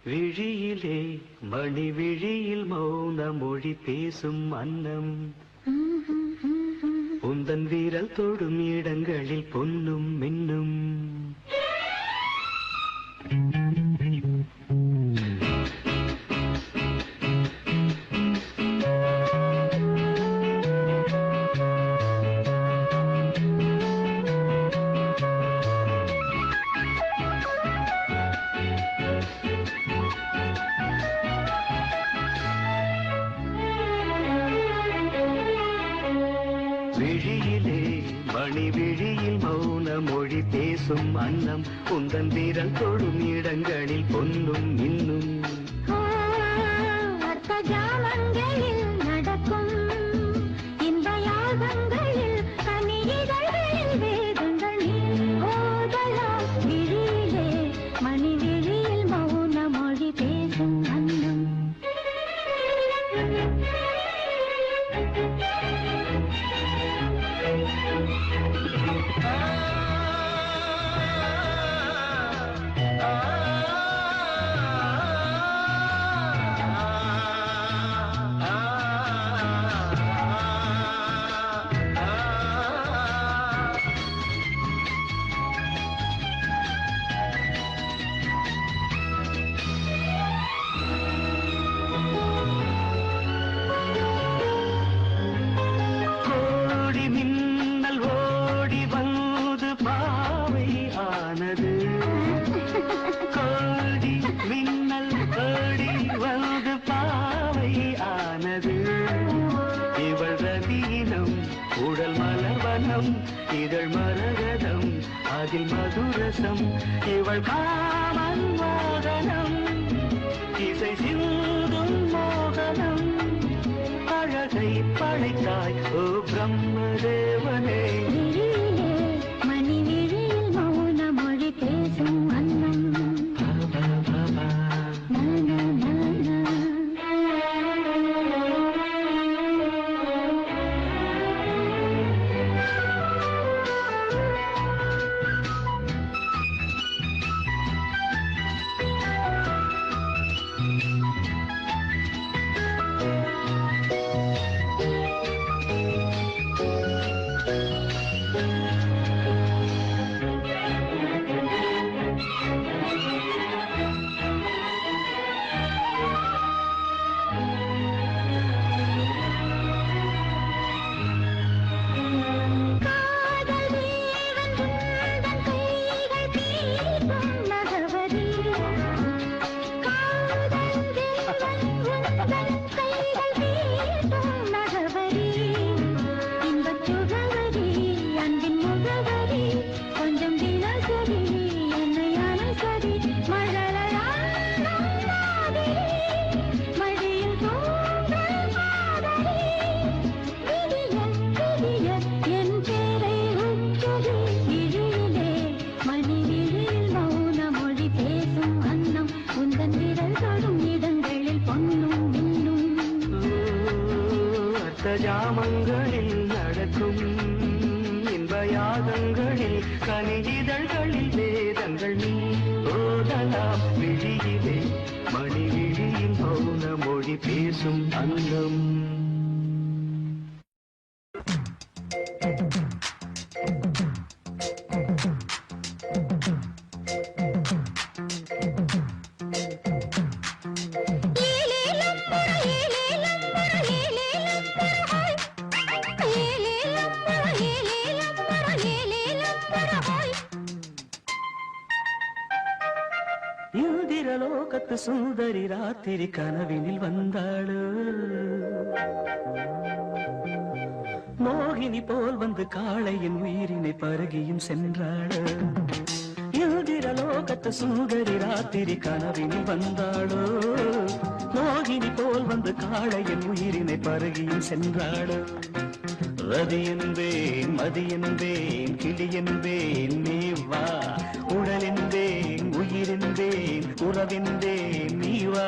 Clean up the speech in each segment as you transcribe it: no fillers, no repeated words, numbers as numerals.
விழியிலே மணி விழியில் மௌன மொழி பேசும் அன்னம் உந்தன் வீரல் தொடும் இடங்களில் பொன்னும் மின்னும் விழியிலே மணி விழியில் மௌன மொழி பேசும் அன்னம் உந்தன் வீரல் தொடும் இடங்களில் பொன்னும் இன்னும் அர்த்தஜாமங்களில் நடக்கும் இந்த யாகங்களில் கனியிதழ்களில் வேதங்கள் ஓதலாம் விழியிலே மணி விழியில் மௌன மொழி பேசும் அன்னம் இதழ் மரகதம் அதில் மதுரசம் இவள் காமன் மோகனம் இசை சிந்தும் மோகனம் அழகை படைத்தாய் ஓ பிரம்மதேவனே மணி விழியில் மௌன மொழி பேசும் அன்னம் ஜாமங்களில் நடக்கும் இன்ப யாகங்களில் கனியிதழ்களில் வேதங்கள் நீ ஓதலாம் விழியிலே மணி விழியில் மௌன மொழி பேசும் அன்னம் இந்திரலோகத்து சுந்தரி ராத்திரி கனவினில் வந்தாளு மோகினி போல் வந்து காளையின் உயிரினை பருகியும் சென்றாளு இந்திரலோகத்து சுந்தரி ராத்திரி கனவினில் வந்தாளு மோகினி போல் வந்து காளையின் உயிரினை பருகியும் சென்றாளு ரதி என்பேன் மதி என்பேன் கிளி என்பேன் நீ வா உடல் என்பேன் உயிர் என்பேன் உறவென்பேன் நீ வா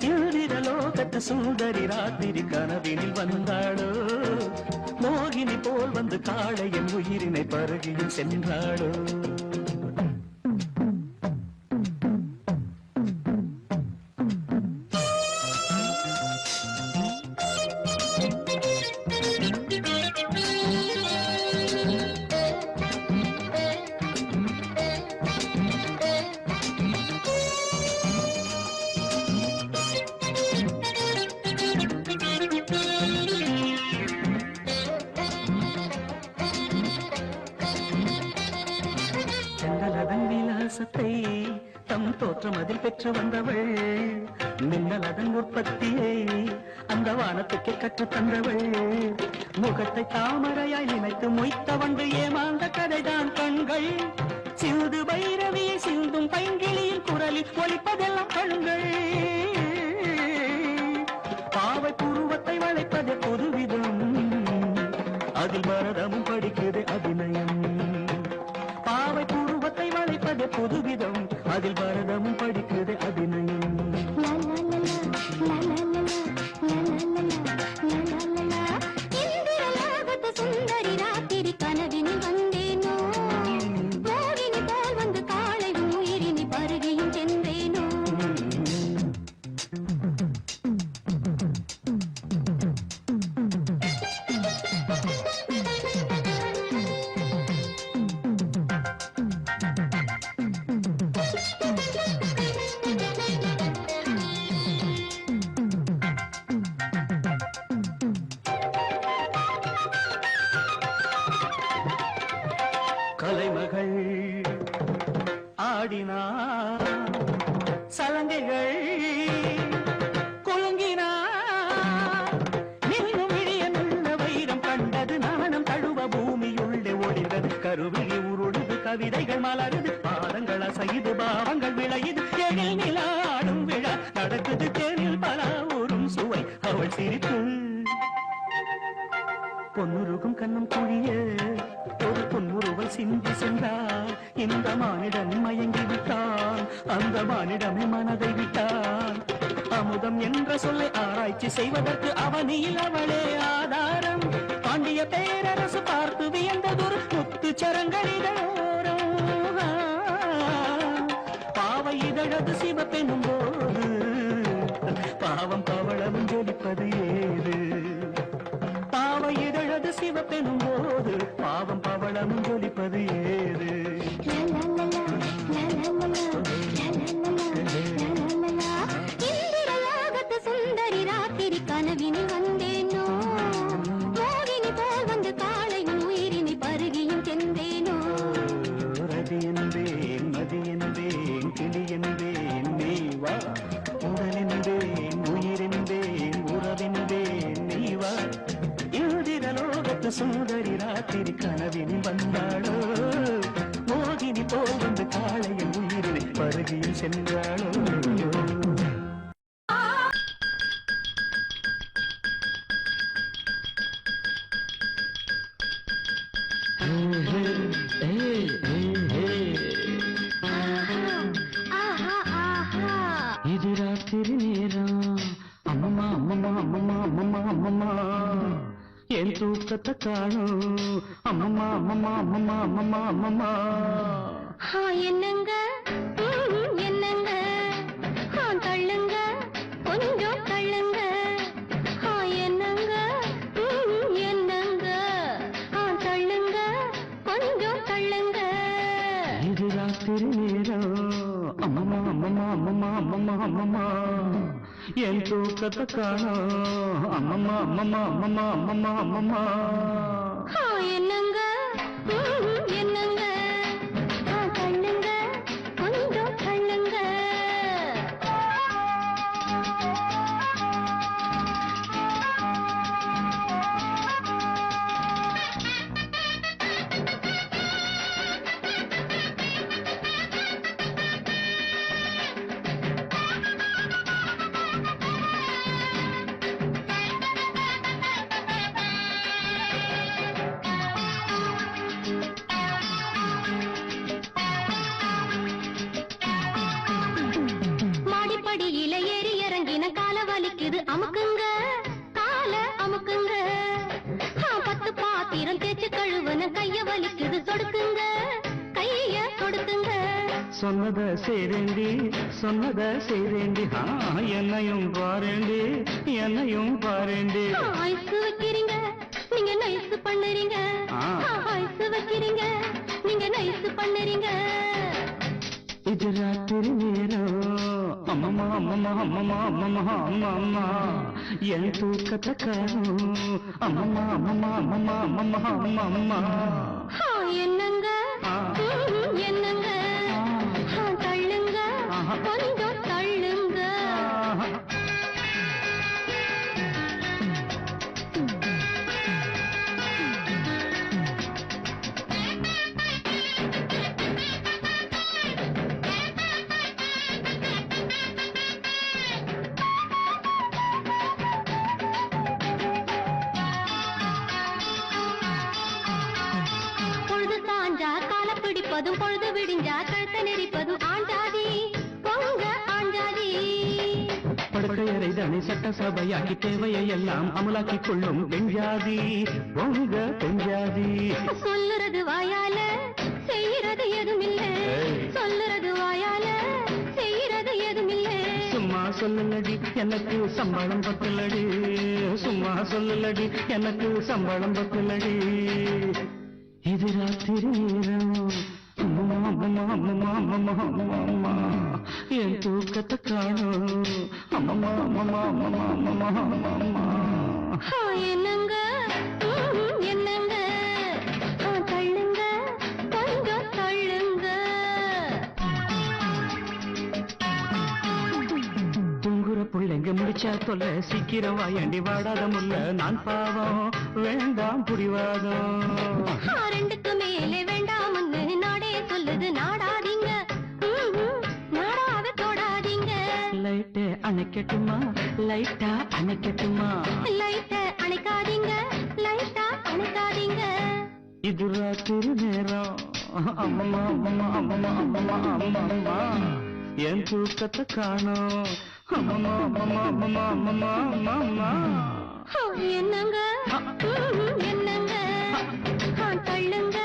இந்திரலோகத்து சுந்தரி ராத்திரி கனவினில் வந்தாளோ மோகினி போல் வந்து காளையின் உயிரினை பருகியும் சென்றாளோ தோற்றம் அதில் பெற்று வந்தவள் மின்னல் அதன் உற்பத்தியை அந்த வானத்துக்கே கற்றுத் தந்தவள் முகத்தை தாமரையாய் நினைத்து மொய்த்த வந்து ஏமாந்த கதைதான் கண்கள் சிந்து பைரவியை சிந்தும் பைங்கிளியின் குரலில் ஒலிப்பதெல்லாம் கண்கள் பாவை புருவத்தை வளைப்பதே பொதுவிதம் அதில் பரதமும் படிக்குது அபிநயம் பாவை புருவத்தை வளைப்பதே பொதுவிதம் அதில் பரதமும் படிக்குது அபிநயம் சுந்தரி ராத்திரி கனவினில் வந்தேனோ மோகினி போல் வந்து காலை உயிரினி பருகியும் சென்றேனோ கலைமகள் ஆடினார் சலங்கைகள் குலுங்கினார் நின்னும் விழிய நல்ல வைரம் கண்டது நாணம் தழுவ பூமியுள்ளே ஒளிந்தது கருவிழி உருடுது கவிதைகள் மலருது பாதங்கள் அசையுது பாவங்கள் விளையுது எழில் நிலாடும் விழா நடக்குது தேனில் பல ஊரும் சுவை அவள் சிரிப்பு பொன்னுருகும் கண்ணம் குழிய ஒரு பொன்முருவல் சிந்தி சென்றார் இந்த மானிடன் மயங்கி விட்டான் அந்த மானிடமே மனதை விட்டான் அமுதம் என்ற சொல்லை ஆராய்ச்சி செய்வதற்கு அவனியில் அவளே ஆதாரம் பாண்டிய பேரரசு பார்த்து வியந்ததொரு முத்து சரங்களிதழோரம் பாவை இதழது சிவப்பெனும் போது பாவம் பவளமும் ஜொலிப்பது ஏது பாவை இதழது சிவப்பெனும் போது பாவம் பவளமும் ஜொலிப்பது ஏது சுந்தரி ராத்திரி கனவினில் வந்தேனோ மோகினி போல் வந்து காலை உயிரினி பருகியும் சென்றேனோ ரதி என்பேன் மதி என்பேன் கிளி என்பேன் நீ வா உடலென்பேன் உயிரென்பேன் உறவென்பேன் நீ வா இந்திரலோகத்து சுந்தரி ராத்திரி கனவினில் வந்தாளோ மோகினி போல் வந்து காளையின் உயிரினை பருகியும் சென்றாளோ இது ராத்திரி நேரம் அம்மம்மா அம்மம்மா அம்மம்மா அம்மம்மா அம்மம்மா என் தூக்கத்தை காணும் அம்மம்மா அம்மம்மா அம்மம்மா அம்மம்மா அம்மம்மா என்னங்க என்னங்க தள்ளுங்க கொஞ்சம் தள்ளுங்க என்னங்க என்னங்க தள்ளுங்க கொஞ்சம் தள்ளுங்க இது ராத்திரி நேரம் அம்மம்மா அம்மம்மா அம்மம்மா அம்மம்மா அம்மம்மா என் தூக்கத்தை காணும் அம்மம்மா அம்மம்மா அம்மம்மா அம்மம்மா அம்மம்மா என்னங்க என்னங்க தள்ளுங்க கொஞ்சம் தள்ளுங்க மாடிப்படியில ஏறி இறங்கின கால வலிக்குது அமுக்குங்க கால அமுக்குங்க 10 பாத்திரம் தேய்ச்சு கழுவுன கைய வலிக்குது சொடுக்குங்க கைய கொடுக்குங்க சொன்னத செய்தேண்டி என்னையும் பாரேண்டி என்னையும் பாரேண்டி ஐஸ் வைக்கிறீங்க நீங்க நைஸ் பண்ணுறீங்க ஐஸ் வைக்கிறீங்க நீங்க நைஸ் பண்ணுறீங்க இது ராத்திரி நேரம் அம்மம்மா அம்மம்மா அம்மம்மா அம்மம்மா அம்மம்மா என் தூக்கத்தை காணும் அம்மம்மா அம்மம்மா அம்மம்மா அம்மம்மா அம்மம்மா என்னங்க என்னங்க தள்ளுங்க படுப்பதும் பொழுது விடிஞ்சா கழுத்த நெரிப்பதும் ஆண்டாதி உங்க ஆண்டாதி. படுக்கையறை தானே சட்டசபையாக்கி தேவையை எல்லாம் அமலாக்கிக் கொள்ளும் பெண்ஜாதி உங்க பெண்ஜாதி. சொல்லுறது வாயால செய்யறது எதுமில்ல, சொல்லுறது வாயால செய்யறது எதுமில்ல. சும்மா சொல்லலடி எனக்கு சம்பளம் பத்தலடி, சும்மா சொல்லலடி எனக்கு சம்பளம் பத்தலடி. இது ராத்திரி நேரம் அம்மம்மா அம்மம்மா அம்மம்மா அம்மம்மா அம்மம்மா என் தூக்கத்தை காணும் அம்மம்மா அம்மம்மா அம்மம்மா அம்மம்மா அம்மம்மா. என்னங்க என்னங்க தள்ளுங்க கொஞ்சம் தள்ளுங்க. தூங்குற புள்ளைங்க முடிச்சா தொல்ல சீக்கிரம் வாயண்டி வாடாத முல்ல நான் பாவம் வேண்டாம் புடிவாதம். ரெண்டுக்கு மேலே வேண்டாம்னு நாடே சொல்லுது நாடாதீங்க, நாடாத தொடாதீங்க. லைட்டை அணைக்கட்டுமா லைட்டா அணைக்கட்டுமா. லைட்ட அணைக்காதீங்க, லைட்டா அணைக்காதீங்க. இது ராத்திரி நேரம் அம்மம்மா அம்மம்மா அம்மம்மா அம்மம்மா அம்மம்மா என் தூக்கத்தை காணோம் அம்மம்மா அம்மம்மா அம்மம்மா அம்மம்மா அம்மம்மா. என்னங்க என்னங்க தள்ளுங்க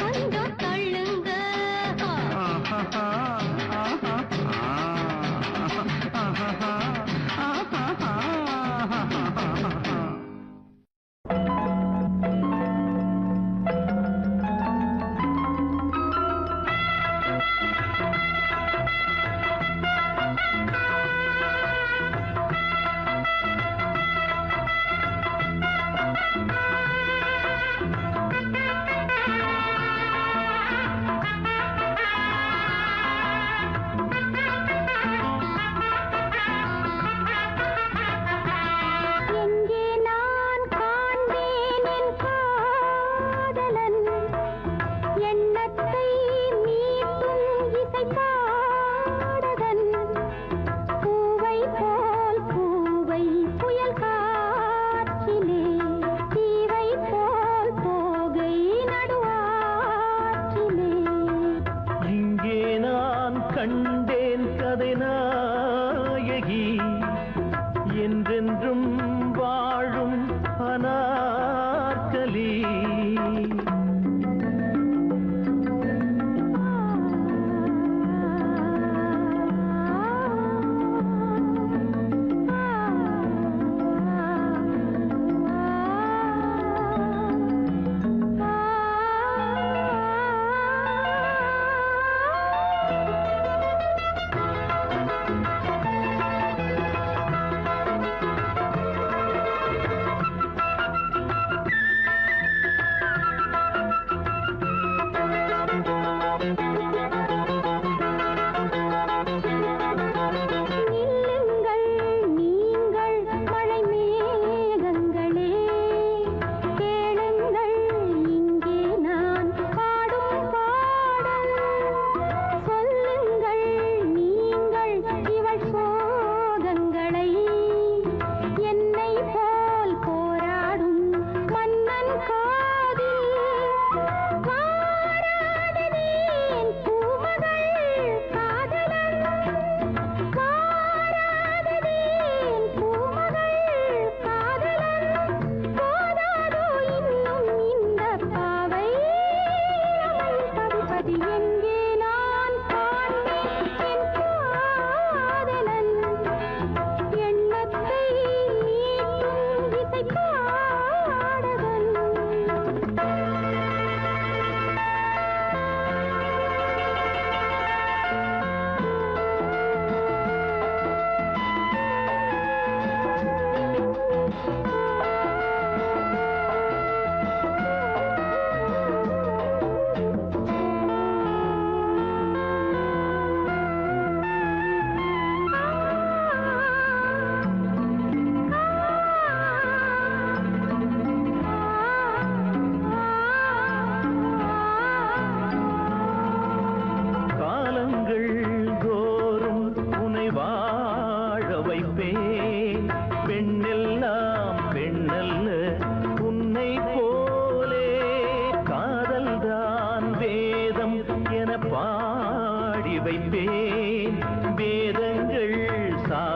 கொஞ்சம் தள்ளுங்க.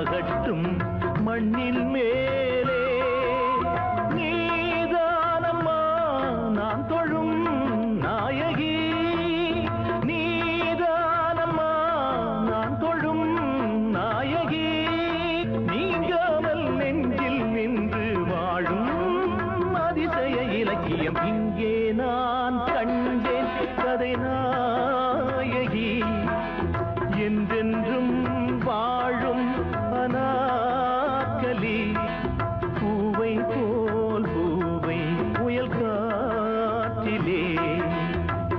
ஆகட்டும் மண்ணின் மேலே நீதானம்மா நான் தொழும் நாயகி நீதானம்மா நான் தொழும் நாயகி நீங்காமல் நெஞ்சில் நின்று வாழும் அதிசய இலக்கியம் இங்கே நான் கண்டேன் கதை நாயகி என்றென்றும் வாழும் அனார்கலி பூவை போல் பூவை புயல் காற்றிலே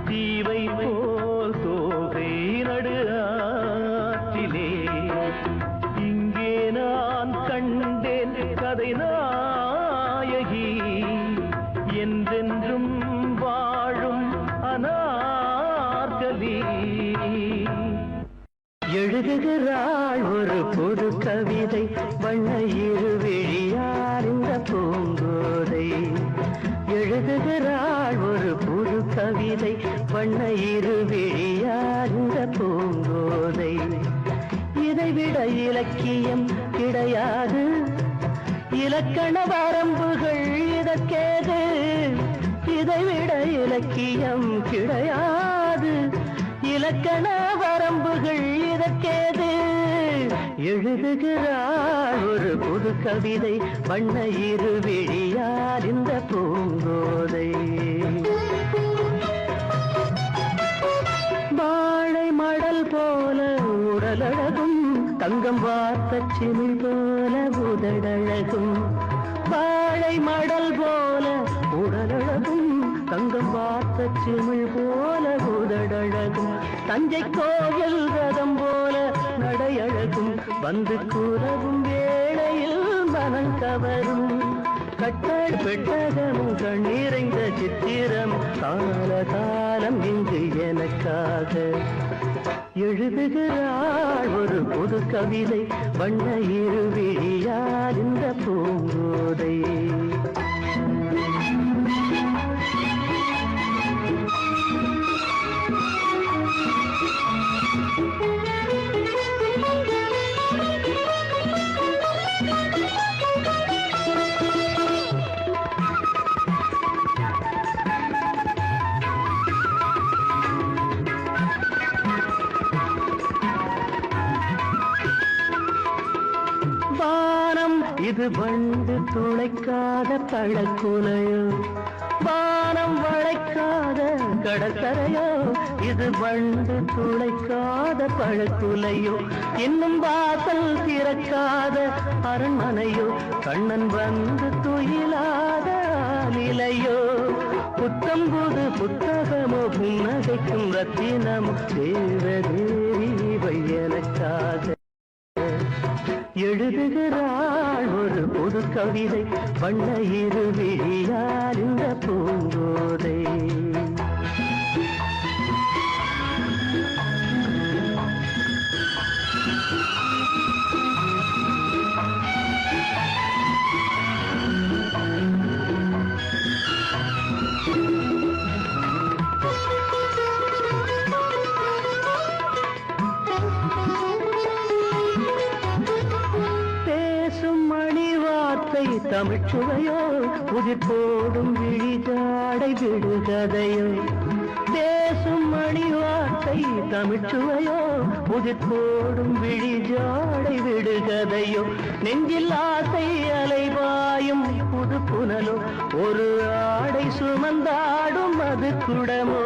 தீவை போல் தோகை நடு ஆற்றிலே இங்கே நான் கண்டேன் கதை நாயகி என்றென்றும் வாழும் அனார்கலி எழுதுகிறாள் ஒரு புது கவிதை வண்ண இருவிழியார் இந்த பூங்கோதை எழுதுகிறாள் ஒரு புது கவிதை வண்ண இருவிழியார் இந்த பூங்கோதை இதைவிட இலக்கியம் கிடையாது இலக்கண வரம்புகள் இதற்கேது இதைவிட இலக்கியம் கிடையாது இலக்கண வரம்புகள் இதற்கேது எழுதுகிறாள் ஒரு புது கவிதை வண்ண இருவிழியார் இந்த பூங்கோதை வாழை மடல் போல உடலழகும் தங்கம் வார்த்த சிமிழ் போல உதடழகும் வாழை மடல் போல உடலழகும் தங்கம் வார்த்த சிமிழ் போல உதடழகும் தஞ்சை கோயில் ரதம் போல நடையழகும் வந்து கூறவும் வேளையில் மனம் கவரும் கட்டள் பெட்டகமும் கண்ணீரைந்த சித்திரம் கால காலம் இங்கு எனக்காக எழுதுகிறாள் ஒரு புது கவிதை வண்ண இருவிழியார் இந்த பூங்கோதை இது வண்டு துளைக்காத பழக்குலையோ வானம் வளைக்காத கடற்கரையோ இது வண்டு துளைக்காத பழக்குலையோ இன்னும் வாசல் திறக்காத அரண்மனையோ கண்ணன் வந்து துயிலாத நிலையோ புத்தம்புது புத்தகமோ புன்னகைக்கும் ரத்தினமோ தேவதேவி எனக்காக எழுதுகிறாள் ஒரு புது கவிதை வண்ண இருவிழியார் இந்த பூங்கோதை தமிழ்ச்சுவையோ உதிர் போடும் விழிஜாடை விடுகதையோ பேசும் மணி வார்த்தை தமிழ்ச்சுவையோ உதிர் போடும் விழிஜாடை விடுகதையோ நெஞ்சில் ஆசை அலைவாயும் புது புனலோ ஒரு ஆடை சுமந்தாடும் அது குடமோ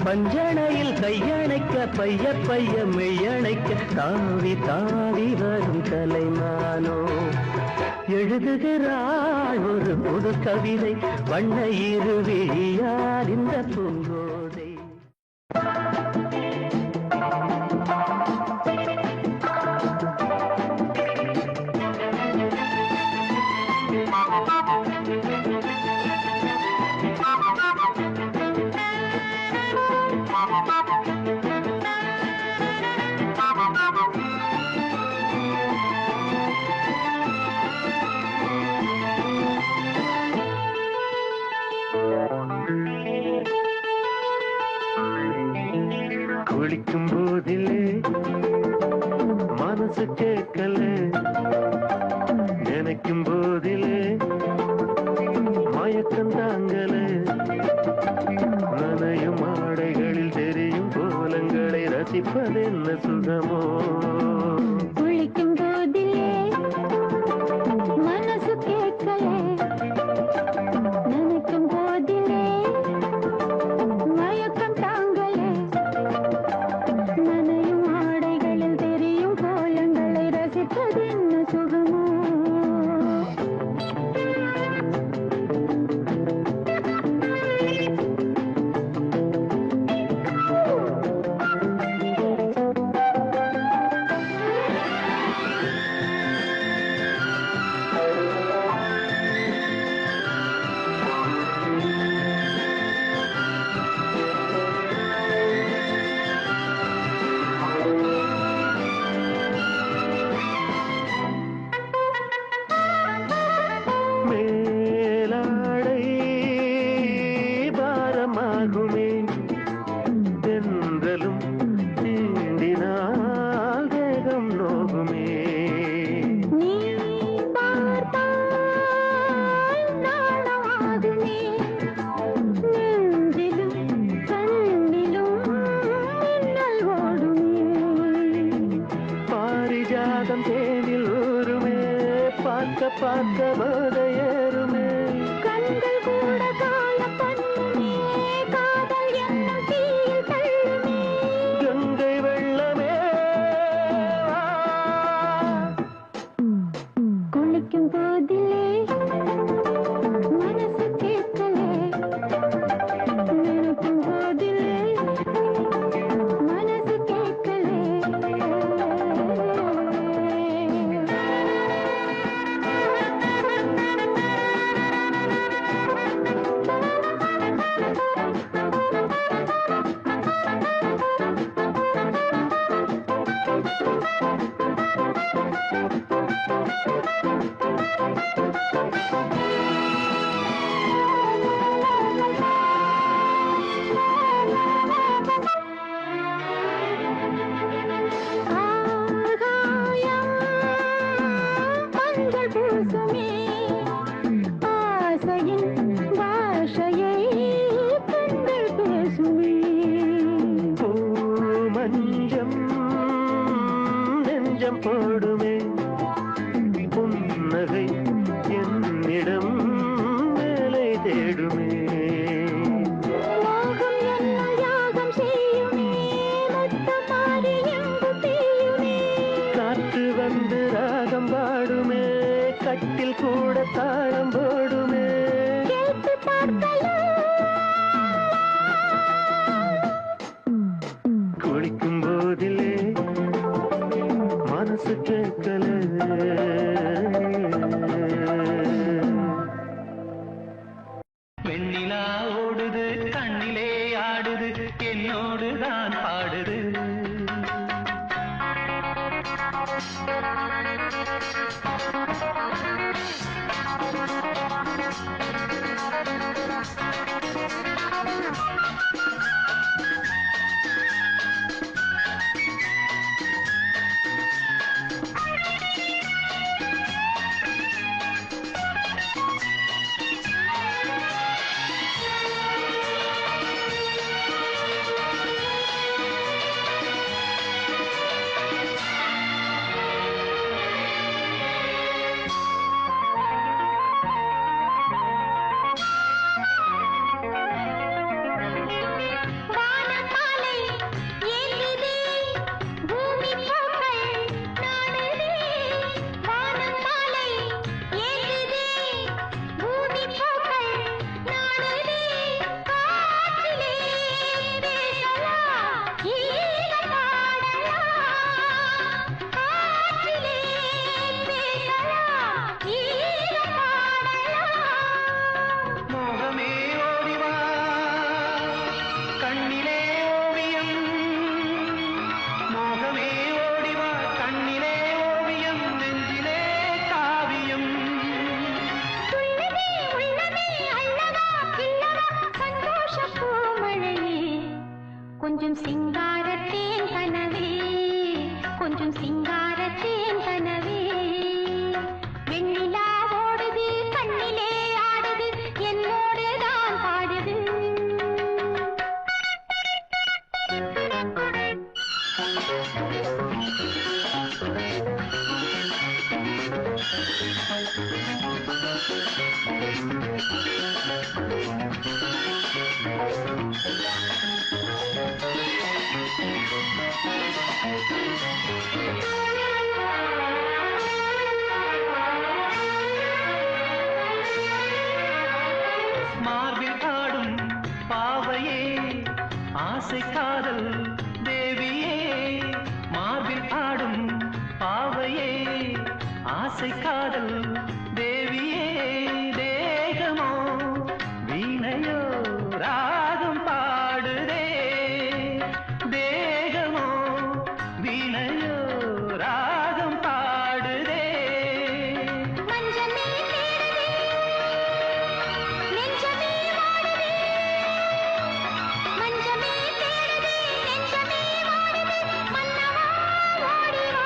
பஞ்சணையில் கையணைக்க பைய பைய மெய்யணைக்க தாவி தாவி வரும் கலைமானோ எழுதுகிறாள் ஒரு புது கவிதை வண்ண இருவிழியார் இந்த பூங்கோதை ரசிப்பது என்ன சுகமோ பார்க்க போதையேறுமே கண்கள் கூட கால பண்ணுமே காதல் என்ன தீயில் தள்ளுமே கங்கை வெள்ளமே குளிக்கும் போதிலே மனசு கேட்கலே நினைக்கும் போதிலே மனசு கேட்கலே போடுமே புன்னகை என்னிடம் வேலை தேடுமே மோகம் என்ன யாகம் செய்யுமே முத்தமாரி எங்கு பெய்யுமே காற்று வந்து ராகம் பாடுமே கட்டில் கூட தாளம் போடுமே கேட்டு பார்க்கலாம் குளிக்கும் போதிலே மனசு கேட்கல வெண்ணிலா ஓடுது கண்ணிலே ஆடுது என்னோடு தான் பாடுது கொஞ்சம் சிங்காரத்தேன் கனவே கொஞ்சம் சிங்காரத்தேன் கனவே வெண்ணிலா ஓடுது கண்ணிலே ஆடுது என்னோடு தான் பாடுது ஆசை காதல் தேவியே மார்பில் ஆடும் பாவையே ஆசை காதல் தேவியே தேகமோ வீணையோ ராகம் பாடுதே தேகமோ வீணையோ ராகம் பாடுதே மஞ்சமே தேடுதே நெஞ்சமே வாடுதே மஞ்சமே தேடுதே நெஞ்சமே வாடுதே மன்னவா ஓடி வா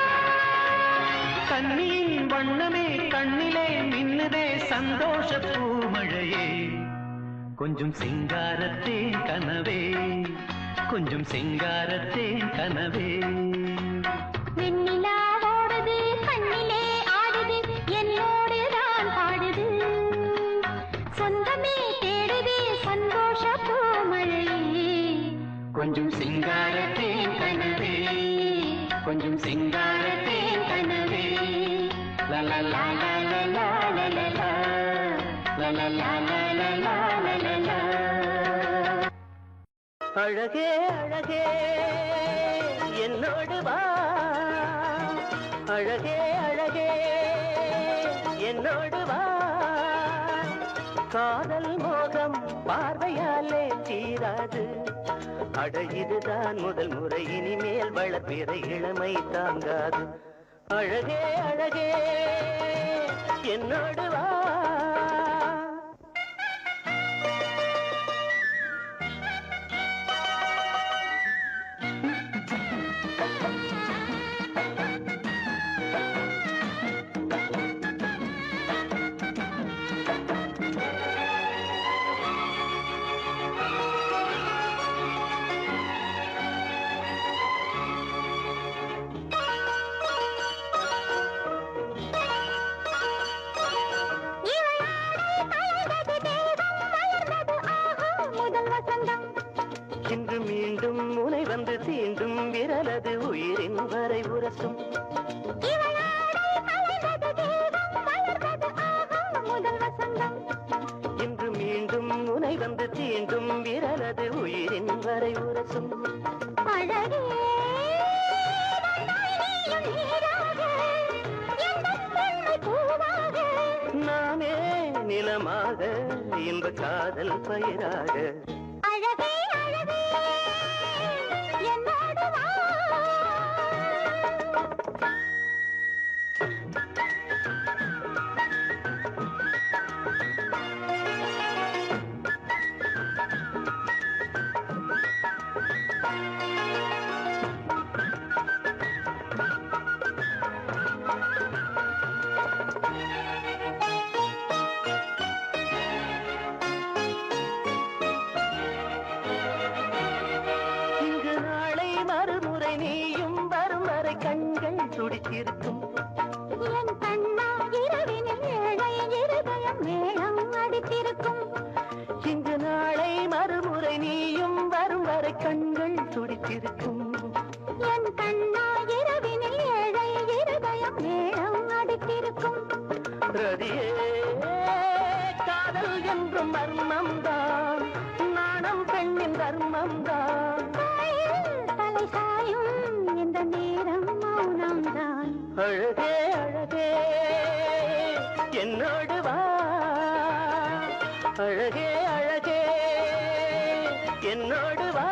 கண்ணியின் வண்ணமே கண்ணிலே மின்னுதே சந்தோஷ பூமழையே கொஞ்சம் சிங்காரத்தேன் கனவே கொஞ்சம் சிங்காரத்தேன் கனவே வெண்ணிலா ஓடுது கண்ணிலே ஆடுது என்னோடு தான் பாடுது சொந்தமே தேடுது சந்தோஷ பூமழையே கொஞ்சம் சிங்காரத்தேன் கனவே கொஞ்சம் சிங்காரத்தேன் கனவே லா லா லா லா லா லா லா லா லா லா லா லா லா லா லா லா. அழகே அழகே என்னோடு வா அழகே அழகே என்னோடு வா காதல் மோகம் பார்வையாலே தீராது அட இதுதான் முதல் முறை இனிமேல் வளர்ப்பிற இளமை தாங்காது அழகே அழகே என்னோடு வா இன்று மீண்டும் முனை வந்து தீண்டும் விரலது உயிரின் வரை உரசும் இன்று மீண்டும் முனை வந்து தீண்டும் விரலது உயிரின் வரை உரசும் நாமே நிலமாக இன்ப காதல் பயிராக கண்கள் துடித்திருக்கும் என் கண்ணா இரவினில் ஏழை இருதயம் மேளம் அடித்திருக்கும் இங்கு நாளை மறுமுறை நீயும் வரும் வரை கண்கள் துடித்திருக்கும் என் கண்ணா இரவினில் ஏழை இருதயம் மேளம் அடித்திருக்கும் ரதியே காதல் என்றும் மர்மம்தான் நாணம் பெண்ணின் தர்மம்தான் தலை சாயும் இந்த நேரம் மௌனம்தான் அழகே அழகே என்னோடு வா அழகே அழகே என்னோடு வா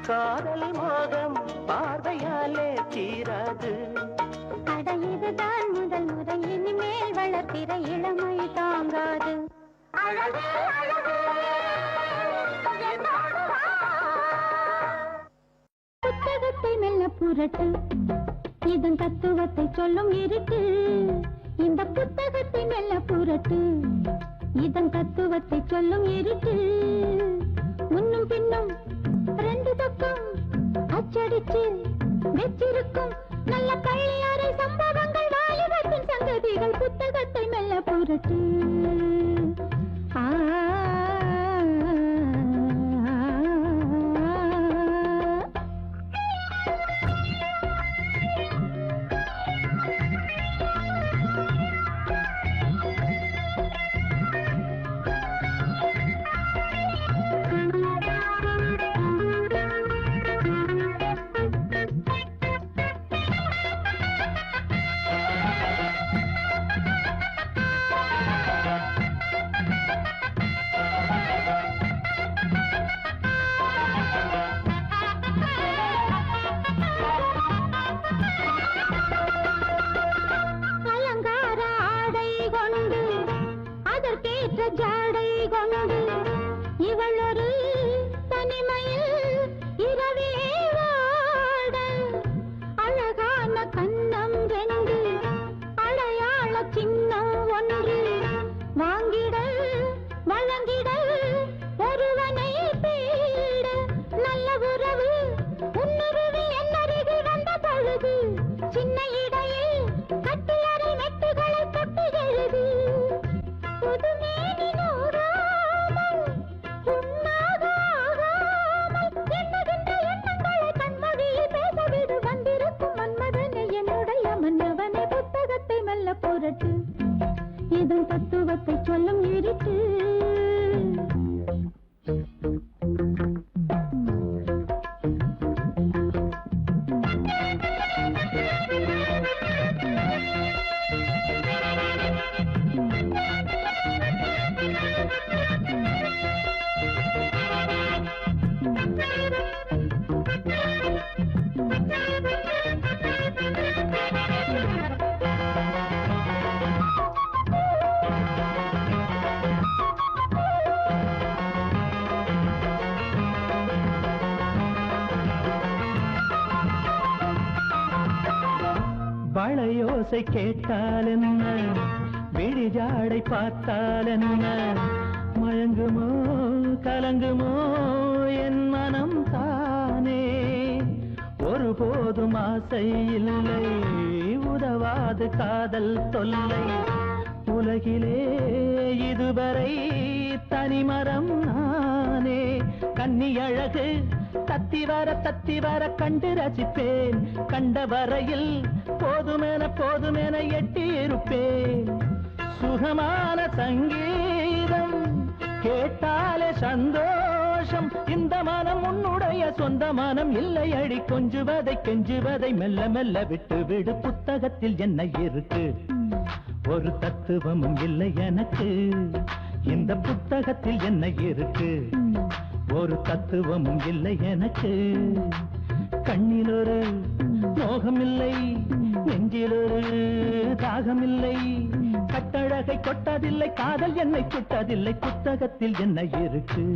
காதல் மோகம் பார்வையாலே தீராது அட இதுதான் முதல் முறை இனிமேல் வளர்ப்பிற இளமை தாங்காது அழகே அழகே என்னோடு வா. புத்தகத்தை மெல்ல புரட்டு இதன் தத்துவத்தை சொல்லும் இருட்டு இந்த புத்தகத்தை மெல்ல புரட்டு இதன் தத்துவத்தை சொல்லும் இருட்டு முன்னும் பின்னும் ரெண்டு பக்கம் அச்சடிச்சு வெச்சிருக்கும் நல்ல கள்ளியாரை சம்பவங்கள் வாலிபத்தின் சங்கதிகள் புத்தகத்தை மெல்ல புரட்டு ஆ ஏற்ற ஜாடை கொண்டு இவள் ஒரு தனிமையில் இரவிலே வாட அழகான கண்ணம் ரெண்டு அடையாள சின்னம் ஒன்று வாங்கிடல் வழங்கிடல் ஒருவனை தேட நல்ல உறவு உன்னுருவி என்னருகில் வந்த பொழுது சின்ன இடையில் கட்டியறை மெட்டுகளை தொட்டு எழுது புதுமேனி நூறாமல் புண்ணாக ஆகாமல் எண்ணுகின்ற எண்ணங்களை கண்மொழியில் பேசவிடு வந்திருக்கும் மன்மதனை என்னுடைய மன்னவனை புத்தகத்தை மெல்ல புரட்டு இதன் தத்துவத்தை சொல்லும் இருட்டு வளையோசை கேட்டால் என்ன விழிஜாடை பார்த்தால் என்ன மயங்குமோ கலங்குமோ என் மனம் தானே ஒருபோதும் ஆசை இல்லை உதவாது காதல் தொல்லை உலகிலே இதுவரை தனிமரம் நானே கன்னி அழகு தத்தி வர கண்டு ரசிப்பேன் கண்ட வரையில் போதுமென எட்டி இருப்பேன் சுகமான சங்கீதம் கேட்டாலே சந்தோஷம் இந்த மனம் உன்னுடைய சொந்த மனம் இல்லை அடி கொஞ்சுவதை கெஞ்சுவதை மெல்ல மெல்ல விட்டு விடு புத்தகத்தில் என்ன இருக்கு ஒரு தத்துவமும் இல்லை எனக்கு இந்த புத்தகத்தில் என்ன இருக்கு ஒரு தத்துவமும் இல்லை எனக்கு கண்ணில் ஒரு மோகமில்லை நெஞ்சிலொரு தாகமில்லை கட்டழகை கொட்டதில்லை காதல் என்னை சுட்டதில்லை புத்தகத்தில் என்ன இருக்கு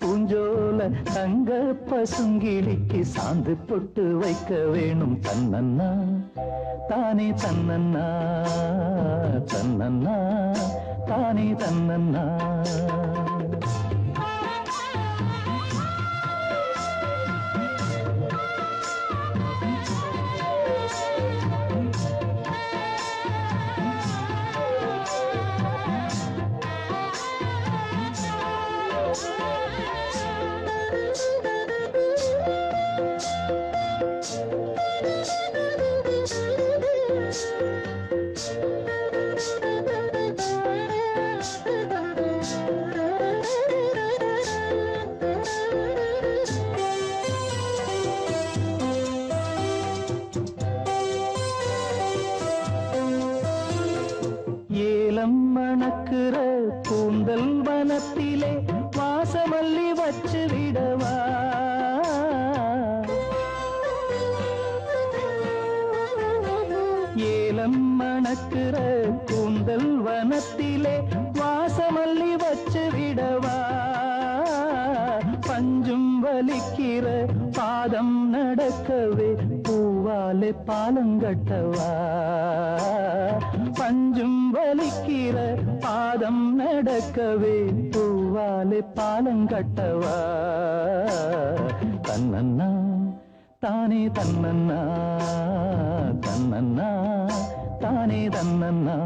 பூஞ்சோல தங்க பசுங்கிளிக்கு சாந்து பொட்டு வைக்க வேணும் தன்னன்னா தானே தன்னன்னா தன்னன்னா தானே தன்னன்னா மணக்குற கூந்தல் வனத்திலே வாசமல்லி வச்சு விடவா ஏலம் மணக்குற கூந்தல் வனத்திலே வாசமல்லி வச்சு விடவா பஞ்சும் வலிக்கிற பாதம் நடக்கவே பூவால பூவாலே பாலங்கட்டவா பஞ்சும் வலிக்கிற பாதம் நடக்கவே பூவாலே பாலங்கட்டவா தன்னன்னா தானே தன்னன்னா தன்னன்னா தானே தன்னன்னா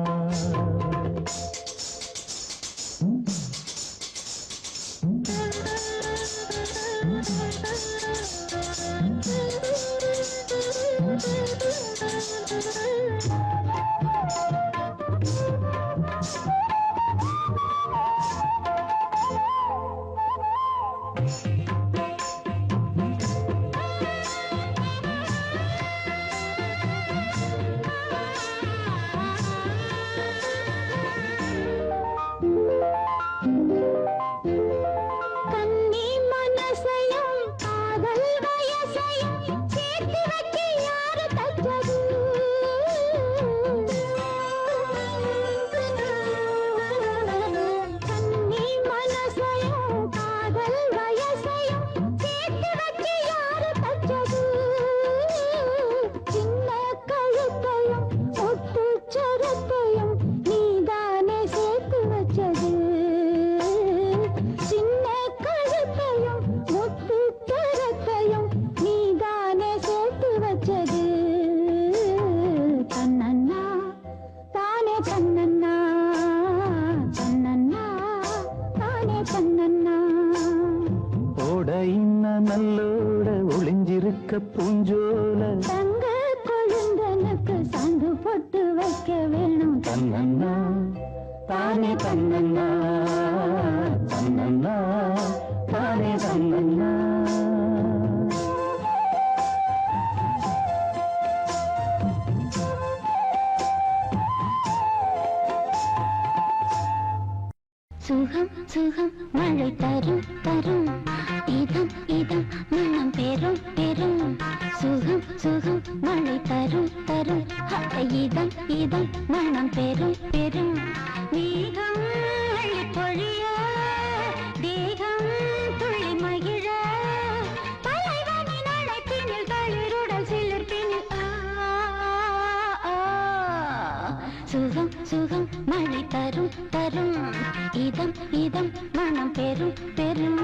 பூஞ்சோல தங்க கொழுந்தனுக்கு சாந்து போட்டு வைக்க வேணும் தன்னன்னா தானே தன்னன்னா தன்னன்னா தானே தன்னன்னா சுகம் சுகம் மழை தரும் தரும் இதம் இதம் மனம் பெரும் பெரும் சுகம் சுகம் மழை தரும் தரும் இதம் இதம் மனம் பெரும் பெரும் மேகம் அள்ளி பொழிய தேகம் துள்ளி மகிழ தலைவனின் அழைப்பினில் தளிருடல் சிலிர்ப்பினில் சுகம் சுகம் மழை தரும் தரும் இதம் இதம் மனம் பெரும் பெரும்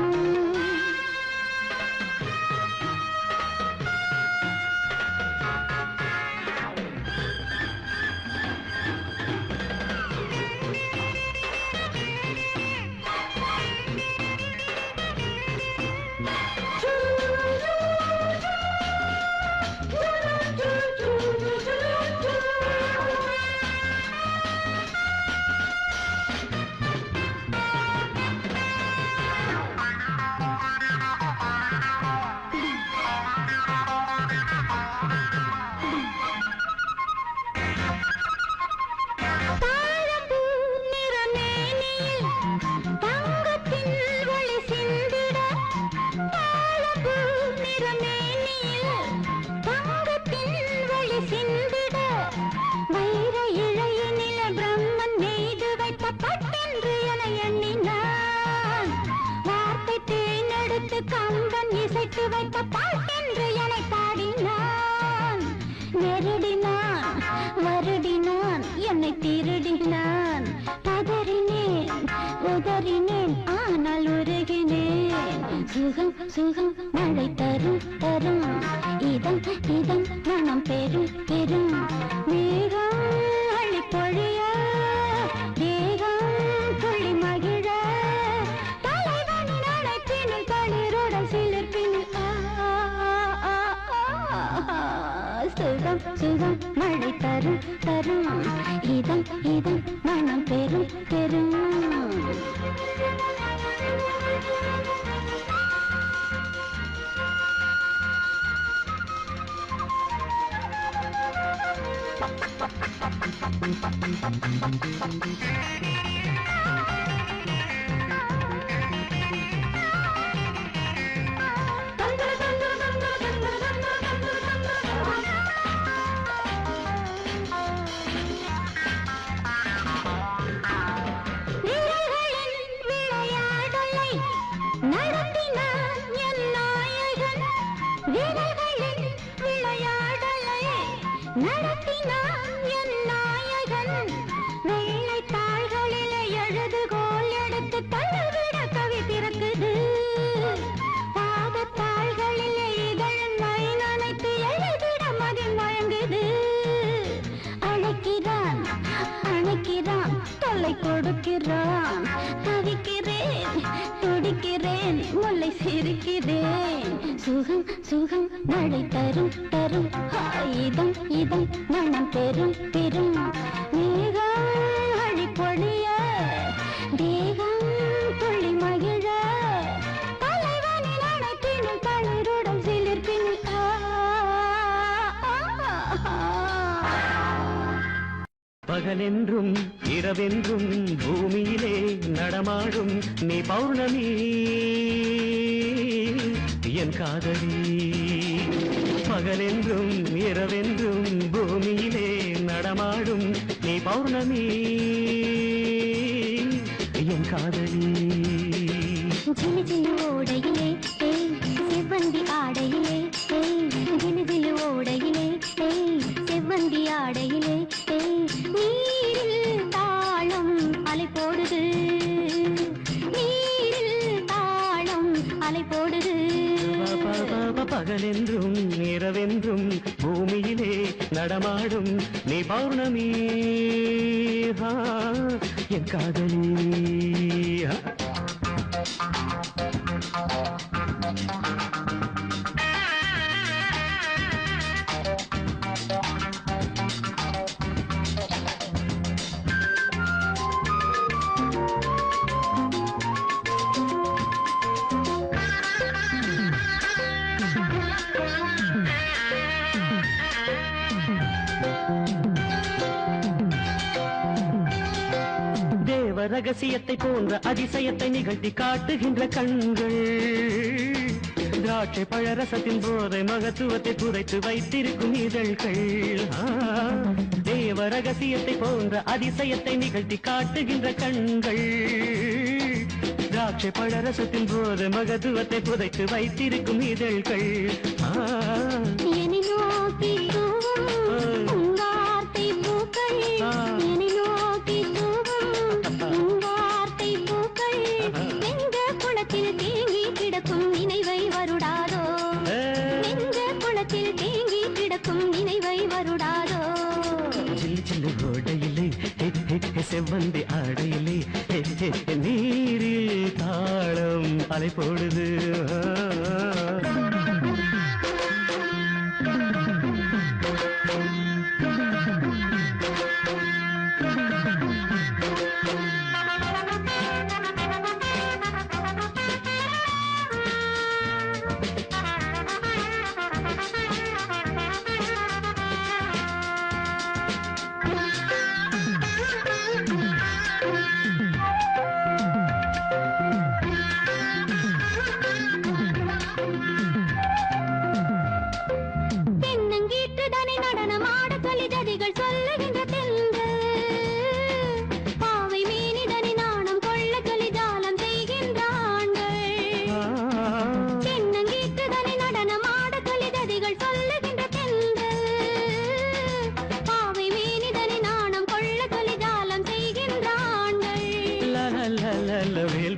கம்பன் இசைத்து வைத்த பாட்டென்று என்னை பாடினான் நெருடினான் வருடினான் என்னை திருடினான் பதறினேன் உதறினேன் ஆனால் உருகினேன் சுகம் சுகம் மழை தரும் தரும் இதம் இதம் மனம் பெரும் பெரும் மேகம் அள்ளி பொழிய தேகம் துள்ளி மகிழ தலைவனின் அழைப்பினில் தளிருடல் சிலிர்ப்பினில் சுகம் சுகம் மழை தரும் தரும் இதம் இதம் மனம் பெரும் பெரும் நடத்தினான் என் நாயகன் விரல்களின் விளையாடலை கொடுக்கிறான். தவிக்கிறேன், துடிக்கிறேன், முல்லை சிரிக்கிறேன். சுகம் சுகம் மழை தரும் தரும், இதம் இதம் மனம் பெரும் பெரும். மேகம் அழி பொழிய, தேகம் துள்ளி மகிழ, தலைவனின் அணைப்பினில் தளிருடன் சிலிர்ப்பினில் பகலென்றும் இரவென்றும் பூமியிலே நடமாடும் நீ பௌர்ணமி என் காதலி. பகலென்றும் இரவென்றும் பூமியிலே நடமாடும் நீ பௌர்ணமி என் காதலி. ஜிலு ஜிலு ஓடையிலே செவ்வந்தி ஆடையிலே, ஜிலு ஜிலு ஓடையிலே செவ்வந்தி ஆடையிலே, நீரில் தாளம் அலை போடுது, நீரில் தாளம் அலை போடுது. பகலென்றும் இரவென்றும் பூமியிலே நடமாடும் நீ பௌர்ணமி என் காதலி. ரகசியத்தை போன்ற அதிசயத்தை நிகழ்த்தி காட்டுகின்ற கண்கள், திராட்சை பழரசத்தின் போதை மகத்துவத்தை புதைத்து வைத்திருக்கும் இதழ்கள். தேவ ரகசியத்தை போன்ற அதிசயத்தை நிகழ்த்தி காட்டுகின்ற கண்கள், திராட்சை பழரசத்தின் போதை மகத்துவத்தை புதைத்து வைத்திருக்கும் இதழ்கள். என்னை நோக்கி வார்த்தை பூக்கள், என்னை நோக்கி வார்த்தை பூக்கள், நெஞ்ச குளத்தில் தேங்கி கிடக்கும் நினைவை வருடாதோ, நெஞ்ச குளத்தில் தேங்கி கிடக்கும் நினைவை வருடாதோ. சில்லு சில்லு ஓடையிலே செவ்வந்தி ஆடையிலே நீரில் தாளம் அலை போடுது.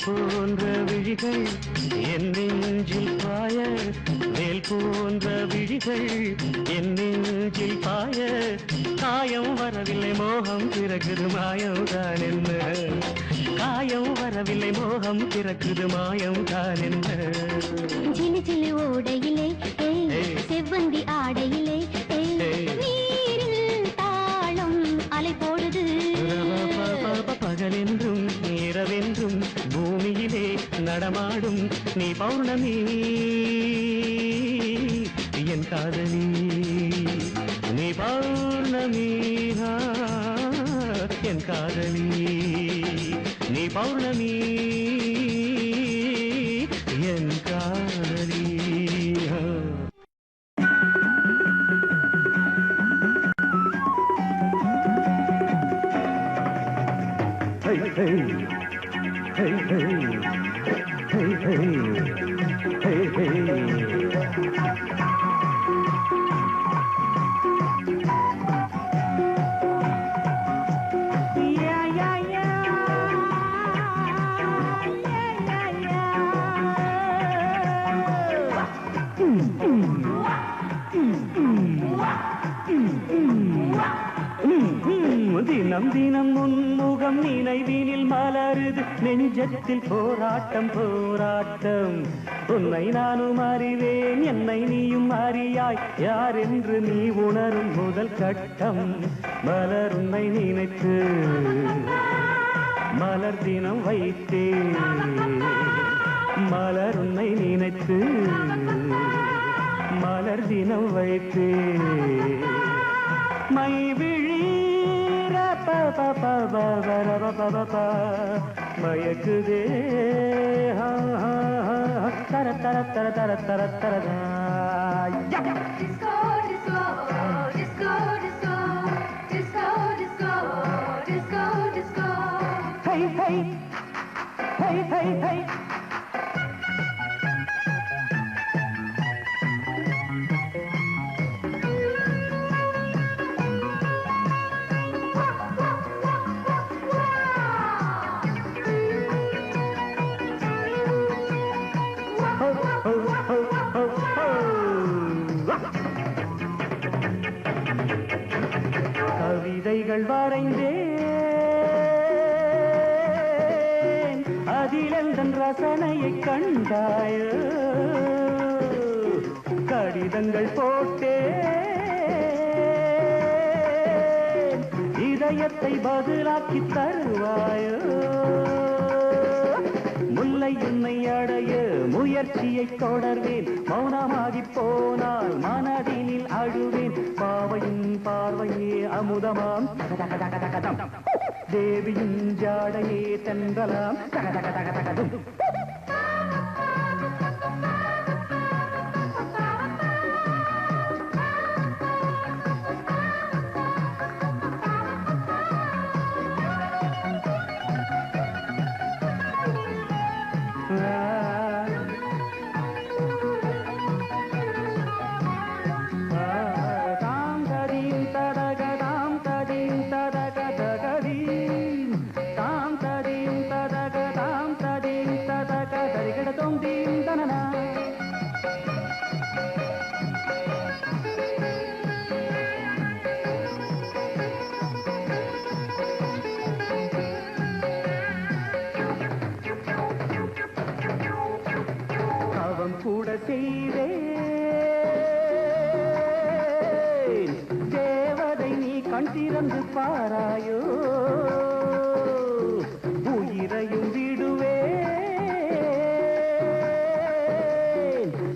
போன்ற விழிகள் என் நெஞ்சில் பாய, வேல் போன்ற விழிகள் என் நெஞ்சில் பாய, காயம் வரவில்லை மோகம் பிறகுது மாயம் தான் என்ன, காயம் வரவில்லை மோகம் பிறகுது மாயம் தான் என்ன. ஜிலு ஜிலு ஓடையிலே செவ்வந்தி ஆடையிலே நீரில் தாளம் அலை போடுது. பகலென்றும் இரவென்றும் பூமியிலே நடமாடும் நீ பௌர்ணமி என் காதலி. நீ பௌர்ணமி என் காதலி, நீ பௌர்ணமி என் காதலி. தினம் தினம் உன்முகம் நினைவினில் மலருது நெஞ்சத்தில் போராட்டம் போராட்டம் உன்னை நானும் அறிவேன் என்னை நீயும் அறியாய் யார் என்று நீ உணரும் முதல் கட்டம் மலர் உன்னை நினைத்து மலர் தினம் வைத்தேன் மலர் உன்னை நினைத்து மலர் தினம் வைத்தேன் மை விழீர மயக்குதே தர தர தர தர தர தரதா hey hey hey hey hey கவிதைகள் வரைந்தேன் அதில் எந்தன் ரசனையை கண்டாயோ கடிதங்கள் போட்டேன் இதயத்தை பதிலாக்கி தருவாயோ முல்லை உன்னை அடைய முயற்சியை தொடர்வேன் மௌனமாகி போனால் மனதினில் அழுவேன் பாவையின் பார்வையே அமுதமாம் தேவியின் ஜாடையே தென்றலாம் தகதகதகதகதும் கூட செய்தேன் தேவதை நீ கண் திறந்து பாராயோ உயிரையும் விடுவேன்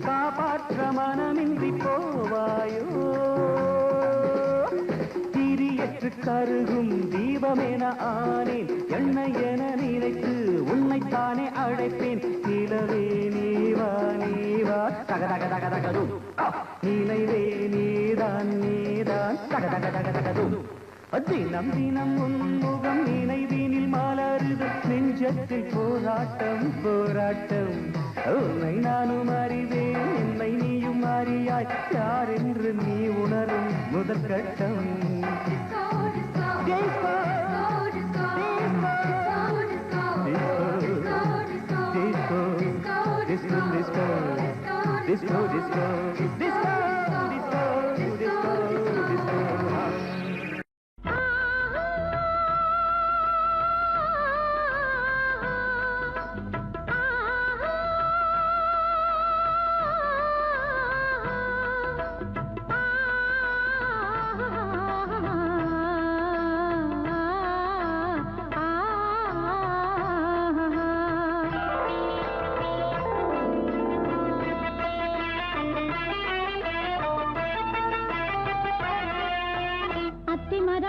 காப்பாற்ற மனமின்றி போவாயோ திரியற்று கருகும் தீபமென ஆனேன் எண்ணெய் என நினைத்து உன்னைத்தானே அழைப்பேன் நிலவே நீவா நீவா தகதகதகதகதும் நினைவே நீதான் நீதான் தகதகதகதகதும் தினம் தினம் உன்முகம் நினைவினில் மலருது நெஞ்சத்தில் போராட்டம் போராட்டம் உன்னை நானும் அறிவேன் என்னை நீயும் அறியாய் யார் என்று நீ உணரும் முதல் கட்டம் Disco, disco, disco, disco, disco, disco, disco, disco.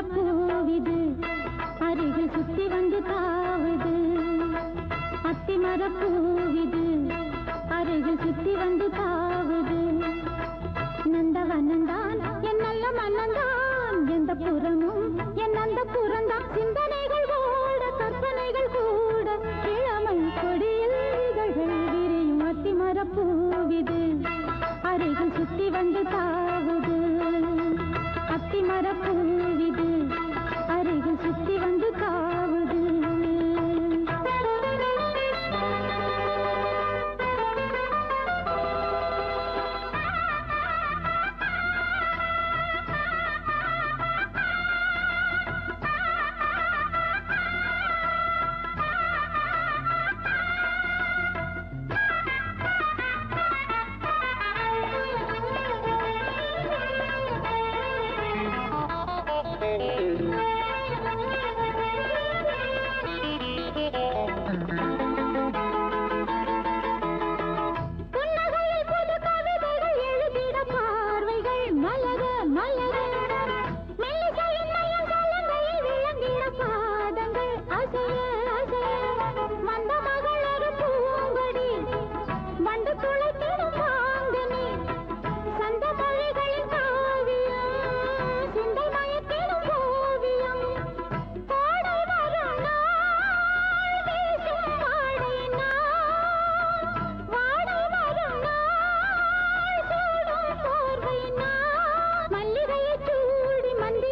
பூவிது அருகில் சுத்தி வந்து தாவுது அத்திமரப்பூவிது அருகில் சுத்தி வந்து தாவுது நந்தவனந்தான் என் நல்ல மன்னந்தான் எந்த புறமும் என் அந்த புறந்தான் சிந்தனைகள் கூட கற்பனைகள் கூட இளமை கொடியில் இதழ்கள் விரியும் அத்திமரப்பூவிது அருகில் சுத்தி வந்து தாவுது அத்திமரப்பூவிது அருகில் சுத்தி வந்து தாவுது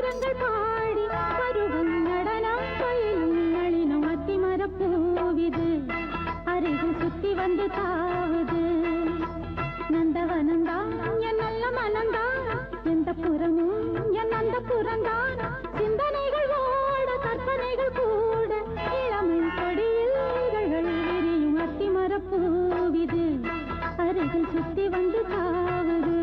ராகங்கள் பாடி பருவம் நடனம் பயிலும் நளினம் அத்திமர பூவிது அருகில் சுத்தி வந்து தாவுது நந்தவனந்தான் என் நல்ல மனந்தான் எந்த புறமும் என் அந்த புறந்தான் சிந்தனைகள் ஓட கற்பனைகள் கூட இளமை கொடியில் இதழ்கள் விரியும் அத்திமர பூவிது அருகில் சுத்தி வந்து தாவுது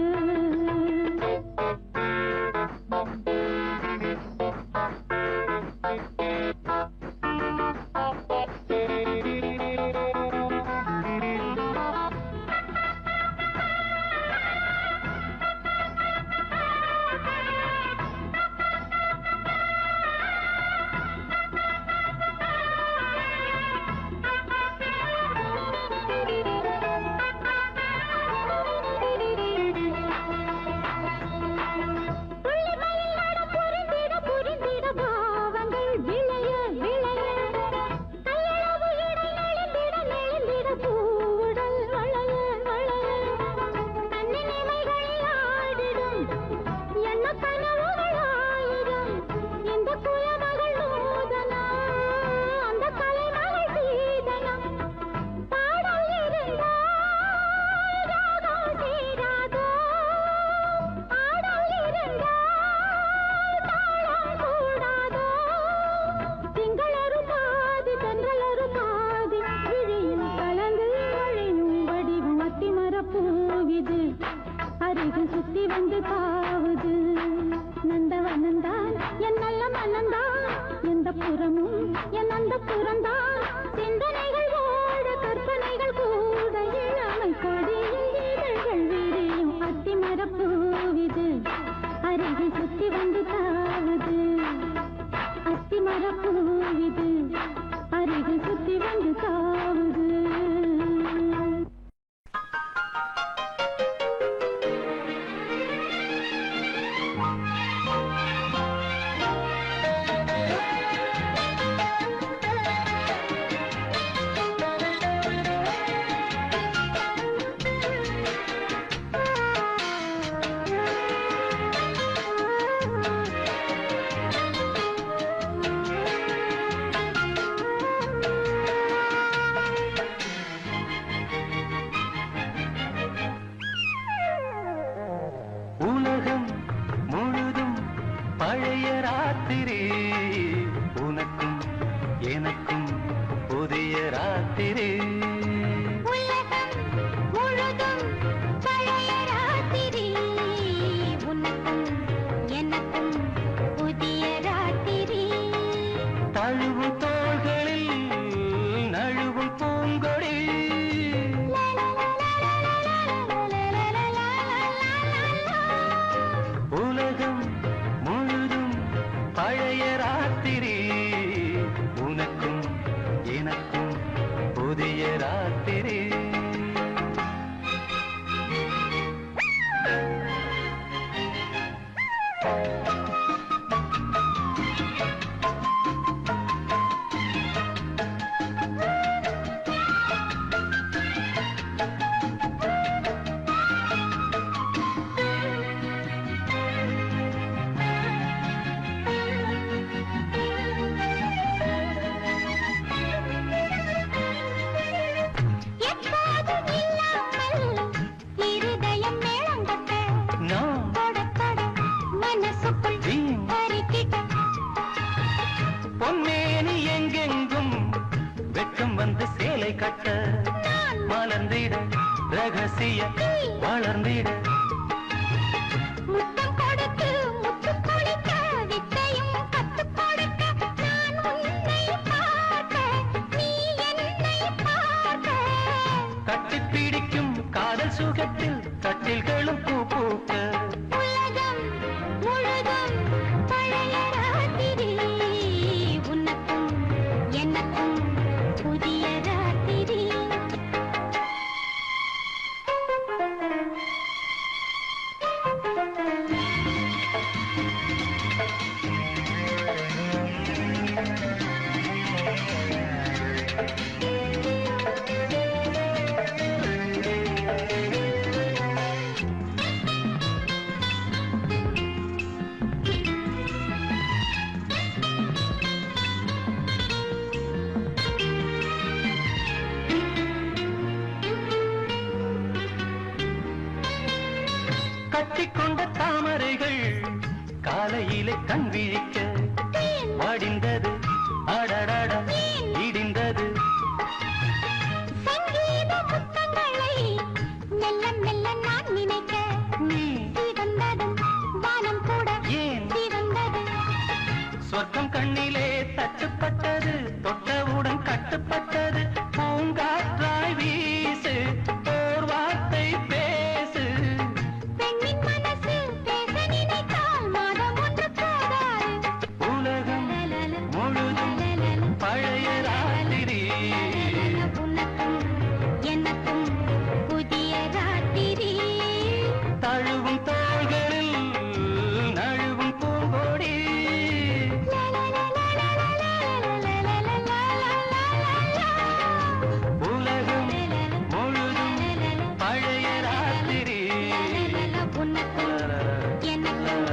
அருகில் சுத்தி வந்து தாவுது நந்தவனந்தான் என் நல்ல மனந்தான் எந்த புறமும் என் அந்த புறந்தான் சிந்தனைகள் ஓட கற்பனைகள் கூட இளமை கொடியில் இதழ்கள் விரியும் அத்திமர பூவிது அருகில் சுத்தி வந்து தாவுது அத்திமர பூவிது அருகில் சுத்தி வந்து தாவுது உலகம் முழுதும் பழைய ராத்திரி உனக்கும் எனக்கும் புதிய ராத்திரி உலகம் முழுதும் பழைய ராத்திரி உனக்கும் எனக்கும் புதிய ராத்திரி தழுவும் தோள்களில் நழுவும் பூங்கொடி உலகம் முழுதும் பழைய ராத்திரி உனக்கும் எனக்கும் புதிய ராத்திரி எப்போதும் இல்லாமல் இருதயம் மேளம் கொட்ட நான் தொட தொட மனசுக்குள் பறிக்கிட்ட பொன்னேனி எங்கெங்கும் வெட்கம் வந்து சேலை கட்ட மலர்ந்திட ரகசிய வளர்ந்திட முத்தம் கொடுத்து முத்து கொடுக்க வித்தையும் கத்துக் கொடுக்க நான் உன்னை பார்க்க நீ என்னை பார்க்க கட்டிப்பிடிக்கும் காதல் சுகத்தில் கட்டில்களும் பூ பூக்க உலகம் முழுதும் பழைய ராத்திரி உனக்கும் எனக்கும் புதிய ராத்திரி மடியிலே கண் விழிக்க வடிந்தது அடடட இடிந்தது சங்கீத முத்தங்களை மெல்ல மெல்ல நான் நினைக்க நீ சிவந்ததும் வானம் கூட ஏன் சிவந்தது சொர்க்கம் கண்ணிலே தட்டுப்பட்டது தொட்டவுடன் கட்டுப்பட்டது பூங்காற்றாய் வீசு ஓர் வார்த்தை பேசு பெண்ணின் மனசு பேச நினைத்தால் மாதம் ஒன்று போதாது உலகம் முழுதும் பழைய ராத்திரி உனக்கும் எனக்கும் புதிய ராத்திரி தழுவும் தோள்களில் நழுவும் பூங்கோடி உலகம் முழுதும் பழைய ராத்திரி உனக்கும் எனக்கும்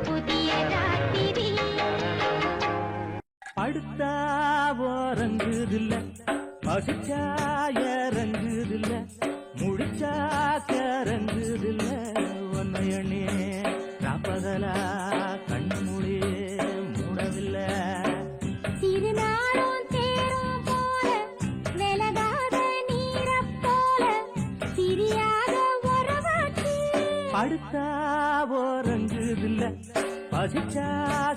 புதிய ராத்திரி அடுத்தா ஓரங்குதில்ல பசிச்சா இறங்குதில்ல முடிச்சா கரங்குதில்ல ஒன்னையண்ணே ராப்பகலா கண்ணு மூடி மூடவில்லை திருநாளும் தேரும் போல விலகாத நீரைப் போல பிரியாத உறவாச்சு அடுத்தா ஓரங்குதில்ல பசிச்சா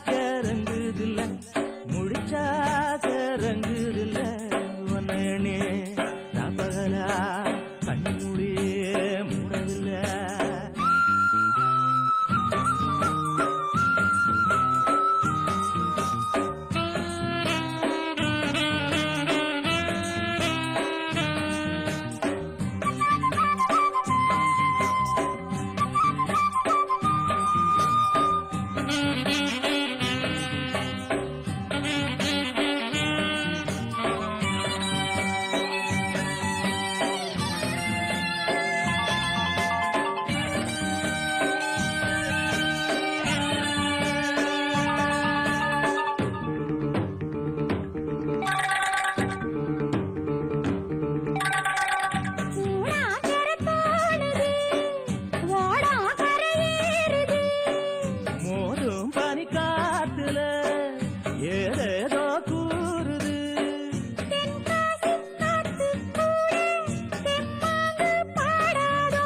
கரங்குதில்ல முடிச்சா கரங்குதில்ல ஒன்னையண்ணே ராப்பகலா கண்ணு மூடி மூடவில்லை ஊடாகர தோணுது ஓடாகர ஏறுது மோதும் பனி காத்துல ஏதேதோ கூறுது தென்காசி காத்து கூட தெம்மாங்கு பாடாதோ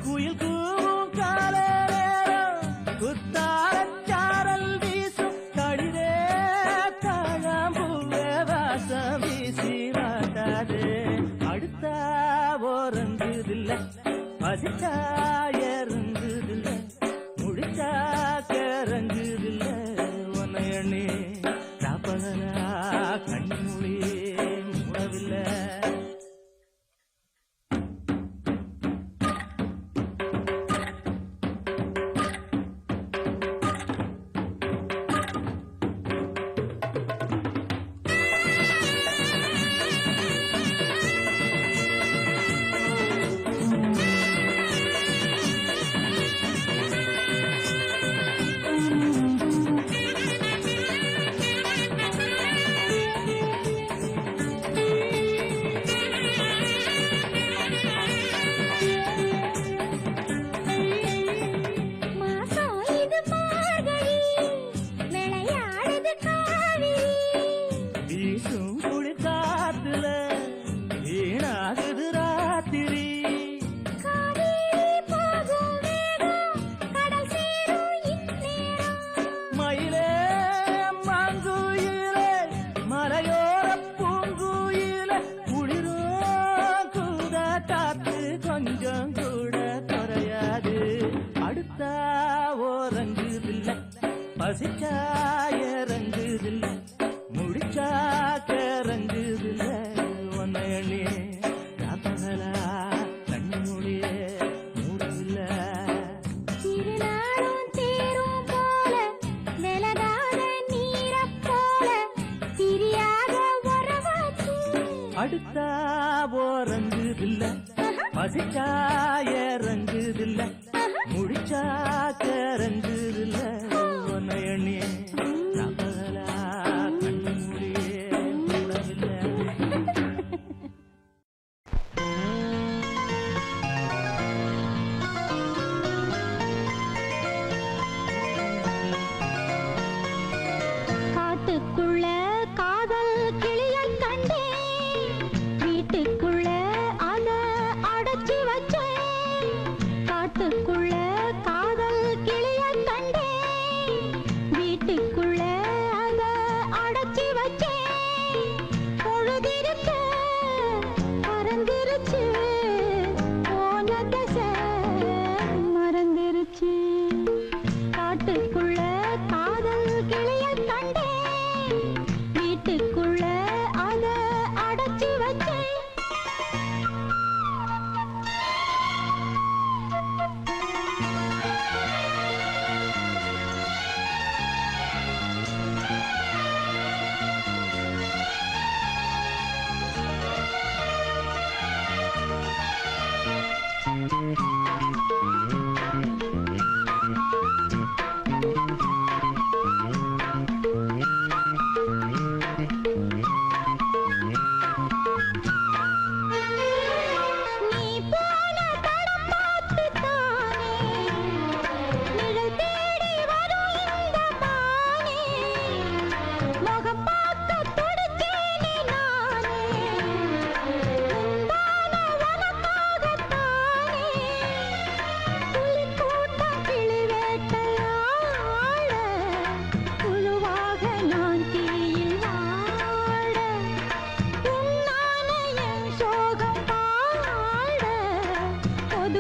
குயில் கூவும் கால நேரம் குத்தாரச்சாரல் வீசும் கடிதே தாழாம்பூவே வாசம் வீசி வாட்டாது அடுத்தா ஓரங்குதில்ல பசிச்சா இறங்குதில்ல முடிச்சா கரங்குதில்ல ஒன்னையண்ணே ராப்பகலா கண்ணு மூடி மூடவில்லை மாசம் இது மார்கழி விளையாடுது காவிரி வீசும் குளி காத்துல வீணாகுது ராத்திரி காவேரி போகும் வேகம் கடல் சேரும் இந்நேரம் மயிலே மாங்குயிலே மலையோர பூங்குயிலே குளிரோ கூட காத்து கொஞ்சம் கூட குறையாது அடுத்தா ஓரங்குதில்ல பசிச்சா இறங்குதில்ல முடிச்சா கரங்குதில்ல ஒன்னையண்ணே ராப்பகலா கண்ணு மூடியே மூடவில்லை திருநாளும் தேரும் போல விலகாத நீரைப் போல பிரியாத உறவாச்சு அடுத்தா ஓரங்குதில்ல பசிச்சா இறங்குதில்ல முடிச்சா கரங்குதில்ல ஒன்னையண்ணே ராப்பகலா கண்ணு மூடியே மூடவில்லை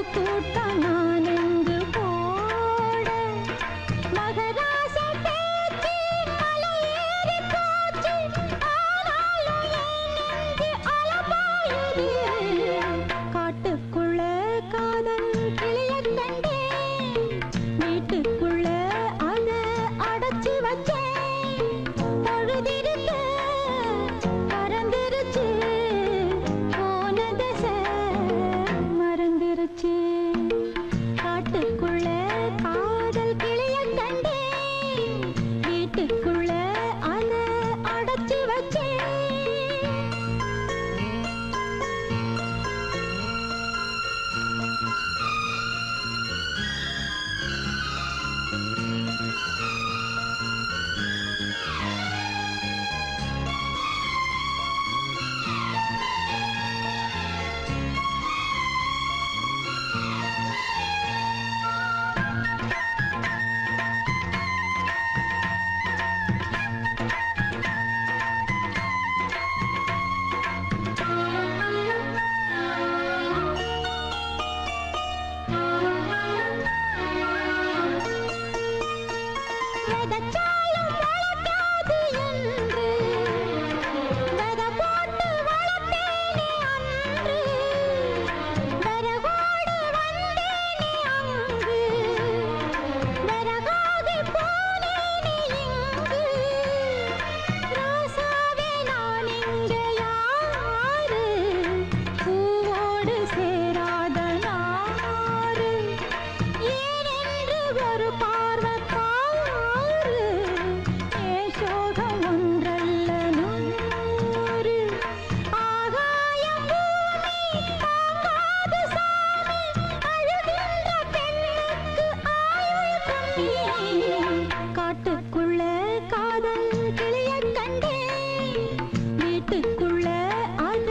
கூட்டம் நான் எங்கு போட மகராச பேச்சு மலையேறி போச்சு ஆனாலும் என் நெஞ்சு அலபாயுது காட்டுக்குள்ள காதல் கிளியக் கண்டேன் வீட்டுக்குள்ள அத அடைச்சு வச்சேன் பொழுதிருக்க பறந்துருச்சு போன திசை மறந்துருச்சு காட்டுக்குள்ள காதல் கிளியக் கண்டேன் வீட்டுக்குள்ள அத அடைச்சு வச்சேன் விதைச்சாலும் முளைக்காது என்று விதை போட்டு வளர்த்தேனே அன்று விறகோடு வந்தேனே அங்கு விறகாகி போனேனே இங்கு ரோசாவே நான் இங்கே யாரு பூவோடு சேராத நாறு ஏனென்று ஒரு பார்வை பாரு ஏசோகம் ஒன்றல்ல நூறு ஆகாயம் பூமி தாங்காது சாமி அழுகின்ற பெண்ணுக்கு ஆயுள் கம்மி காட்டுக்குள்ள காதல் கிளியக் கண்டேன் வீட்டுக்குள்ள அத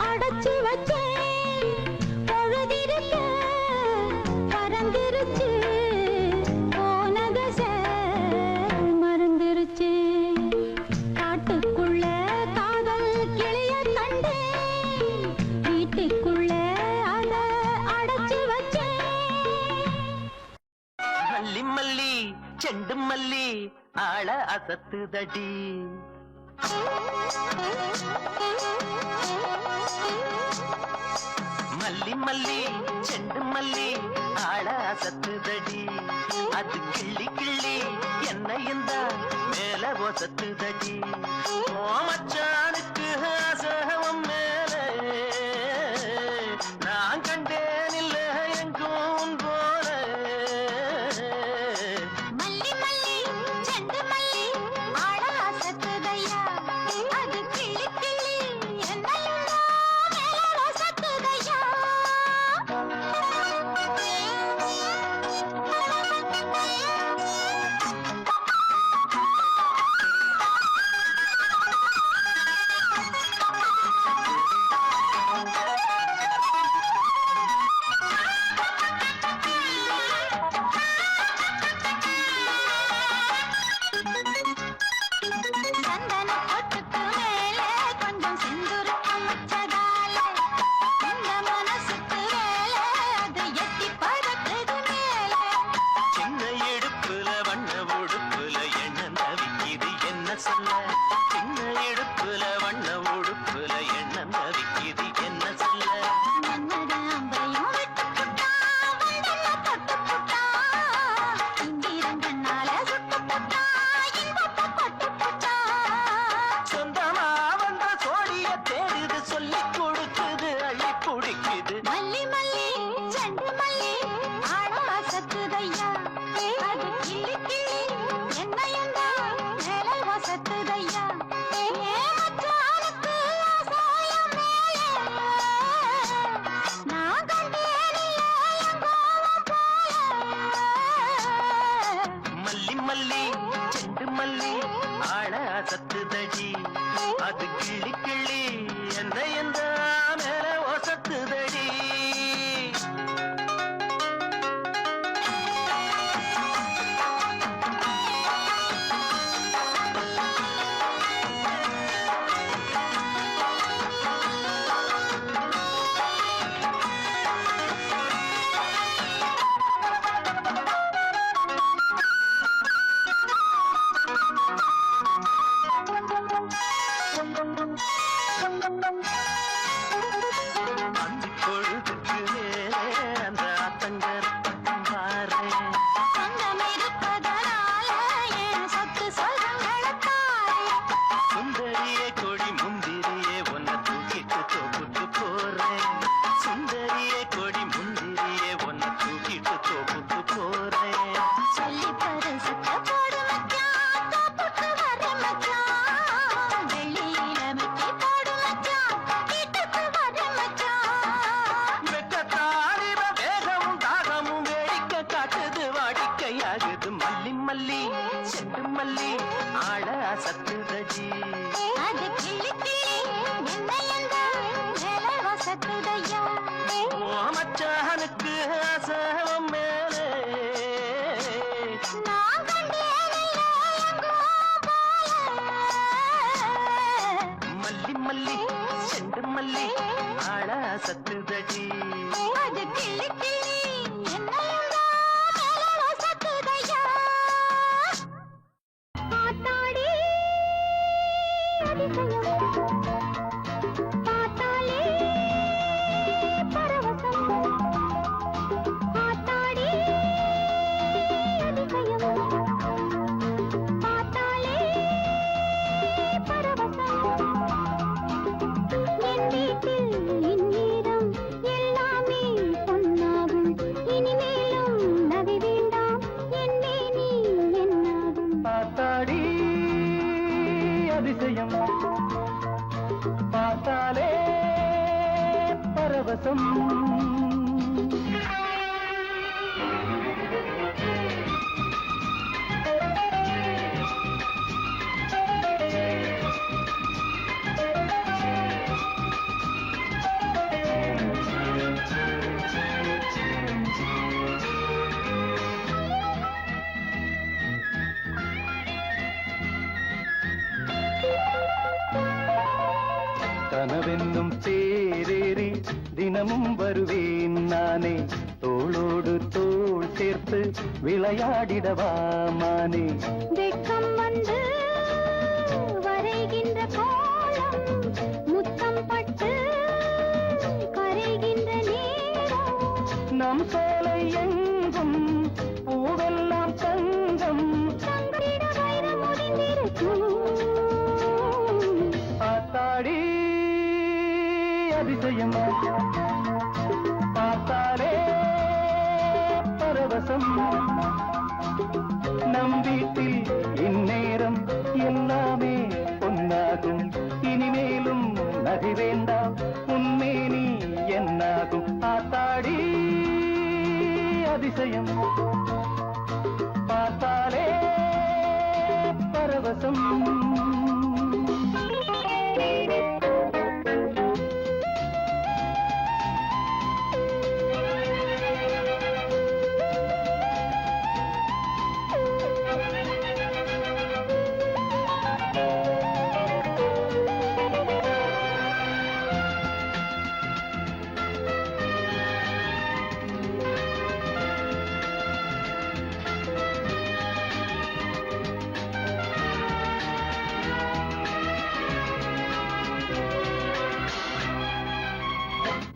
அடைச்சு வச்சேன் பொழுதிருக்க பறந்துருச்சு போன திசை மறந்துருச்சு காட்டுக்குள்ள காதல் கிளியக் கண்டேன் வீட்டுக்குள்ள அத அடைச்சு வச்சேன் மல்லி மல்லி செண்டு மல்லி ஆள அசத்துதடி மல்லி மல்லி செண்டு மல்லி ஆள அசத்துதடி அது கிள்ளி கிள்ளி என்னையும் தான் மேல ஒசத்துதடி மச்சானுக்கு ஆசகம் மேல நான் கண்டேன் இல்ல எங்கும் போல மல்லி மல்லி செண்டு மல்லி ஆட அசத்துதையா அது கிள்ளி கிள்ளி என்னையும் மேல ரசத்துதையா சந்தன பொட்டுக்கு மேலே கொஞ்சம் செந்துருக்கம் வச்சதால இந்த மனசுக்கு வேலை அது எட்டி பறக்குது மேலே சின்ன இடுப்புல வண்ண உடுப்புல என்ன நவிக்குது என்ன சொல்ல சின்ன இடுப்புல வண்ண உடுப்புல என்ன நவிக்குது என்ன சொல்ல மன்னட அம்பையும் விட்டு புட்டா வண்டல்ல தொட்டு புட்டா இந்திரங்கண்ணால சுட்டு புட்டா இன்பப்ப பட்டு புட்டா சொந்தமா வந்த சோழிய தேடுது சொல்லி கொடுக்குது அள்ளி குடிக்குது மல்லி மல்லி செண்டு மல்லி ஆட அசத்துதையா அது கிள்ளி கிள்ளி என்னையும் தான் மேல வசத்துதையா மச்சானுக்கு ஆசாயம் மேலே நான் கண்டேனில்ல என் கோவம் போல மல்லி மல்லி செண்டு மல்லி ஆள அசத்துதடி அது கிள்ளி கிள்ளி என்ன எந்த மேல ஒசத்துதடி மல்லி ஆள சத்துதஜி அது கிளி கிளி என்னையெல்லாம் வசத்துதையா மச்சானுக்கு ஆசவம் மேலே நான் கண்டேனையா மல்லி மல்லி செண்டு மல்லி ஆள சத்துதஜி அது கிளி கிளி என்னையெல்லாம் வசத்துதையா காத்தாடி அதிசயம் பார்த்தாலே பரவசம் காத்தாடி அதிசயம் பார்த்தாலே பரவசம் என் வீட்டில் இந்நேரம் எல்லாமே பொன்னாகும் இனிமேலும் நகை வேண்டாம் என்னே நீ என்னாகும் பார்த்தாடி அதிசயம் பார்த்தாலே பரவசம் கனவென்னும் தேரேறி தினமும் வருவேன் நானே தோளோடு தோள் சேர்த்து விளையாடிடவா மானே வெட்கம் வந்து வரைகின்ற கோலம் முத்தம் பட்டு கரைகின்ற நேரம் நம் சோலை எங்கும் பூவெல்லாம் தங்கம் தங்கிட வைரம் முடிந்திருக்கும் பார்த்தாடி அதிசயம் பார்த்தாலே பரவசம் நம் வீட்டில் இந்நேரம் எல்லாமே பொன்னாகும் இனிமேலும் நகை வேண்டாம் உன்மேனி என்னாகும் பார்த்தாடி அதிசயம் பார்த்தாலே பரவசம்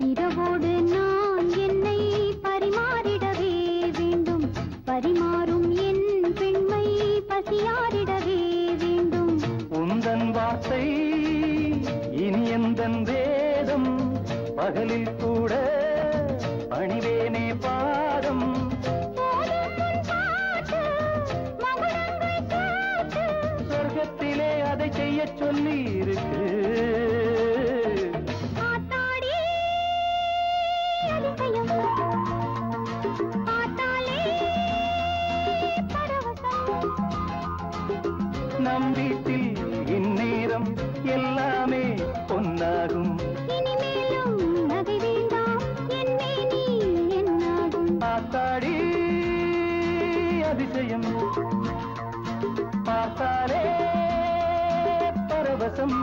இரவோடு நான் என்னை பரிமாறிடவே வேண்டும் பரிமாறும் என் பெண்மை பசியாரிடவே வேண்டும் உந்தன் வார்த்தை இனி எந்தன் வேதம் பகலில் கூட பணிவேனே பாதம் சொர்க்கத்திலே அதை செய்ய சொல்லி இருக்கு நம் வீட்டில் இந்நேரம் எல்லாமே பொன்னாகும் இனிமேலும் நகை வேண்டாம் என்னே நீ என்னாகும் பார்த்தாடி அதிசயம் பார்த்தாலே பரவசம்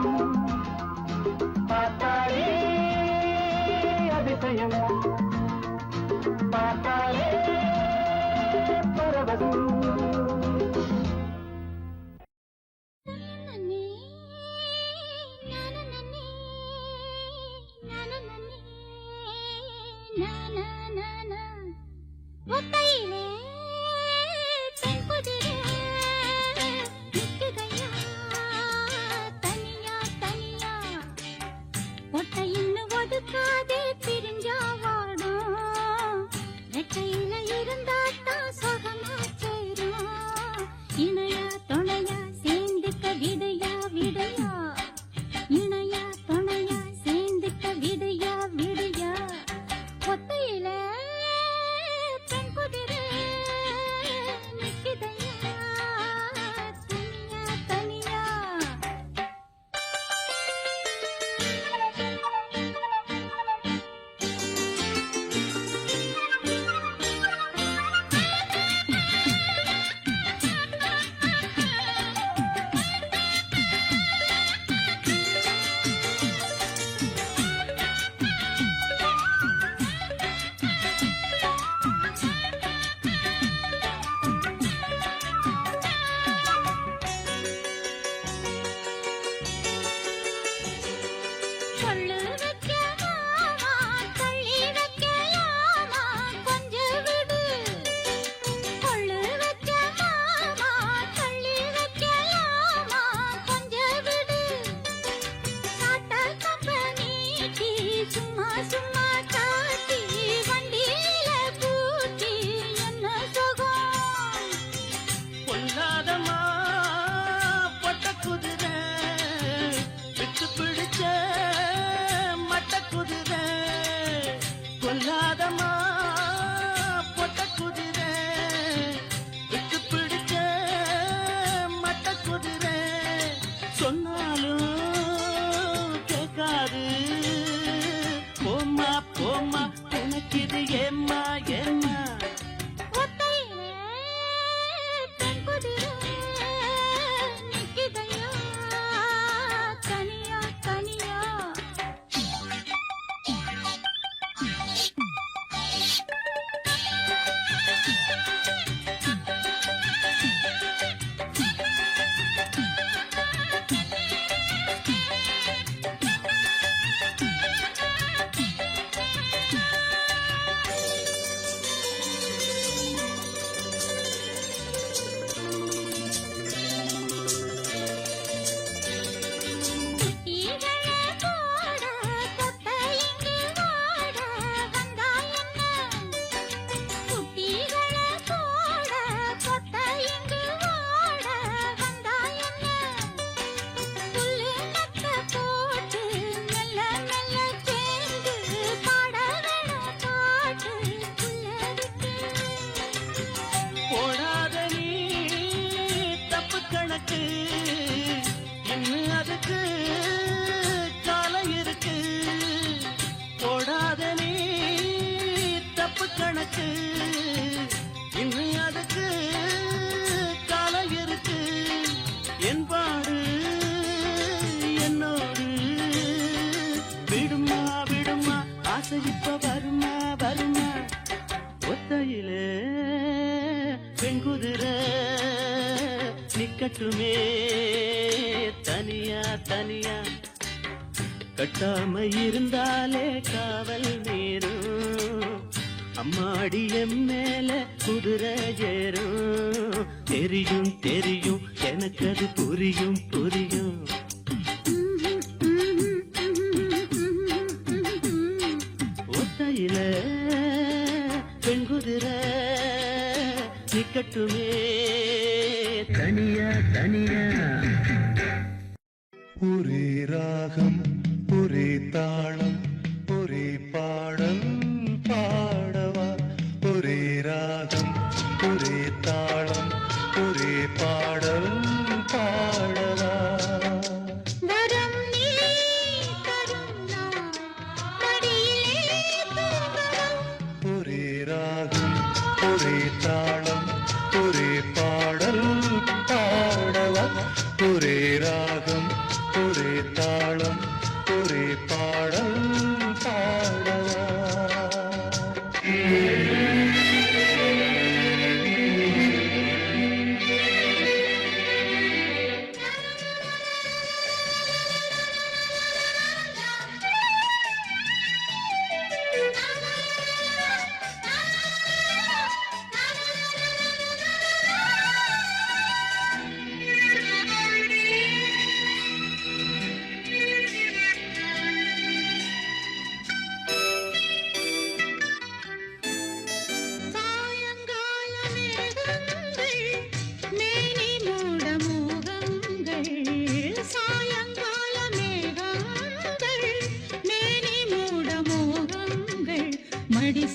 பார்த்தாலே அதிசயம் பார்த்தாலே பரவசம் ஒத்தையிலே தென்புதிரே நிற்குதையா தனியா தனியா ஒட்டையின்னு ஒதுக்காதே பிரிஞ்சா வாடும் ரெட்டையில இருந்தாத்தான் சுகமா சேரும் இணையா துணையா சேர்ந்துக்க விடையா விடையா இணையா துணையா சேர்ந்துக்க விடையா விடையா ஒத்தையில தென்புதிரே நிற்குதையா கணக்கு இன்னும் அதுக்கு காலம் இருக்கு போடாத நீ தப்பு கணக்கு இன்னும் அதுக்கு காலம் இருக்கு என்பாடு என்னோடு விடுமா விடுமா ஆசை இப்ப வருமா வருமா ஒத்தையிலே பெண்குதிரை நிக்கட்டுமே தனியா தனியா கட்டாம இருந்தாலே காவல் மீறும் அம்மாடியம் மேல குதிரை ஏறும் தெரியும் தெரியும் எனக்கு அது புரியும் புரியும் ஒத்தையில பெண்குதிரை நிக்கட்டுமே தனியா தனியா ஒரே ராகம் ஒரே தாளம் ஒரே பாடல் பாடவா ஒரே ராகம் ஒரே தாளம் ஒரே பாடல் பாடவா வரம் நீ தரும் நான் மடியிலே தூங்கலாம் ஒரே ராகம் ஒரே தாளம் ஒரே பாடல் பாடவா ஒரே ராகம் ஒரே தாளம் ஒரே பாடல் பாடவா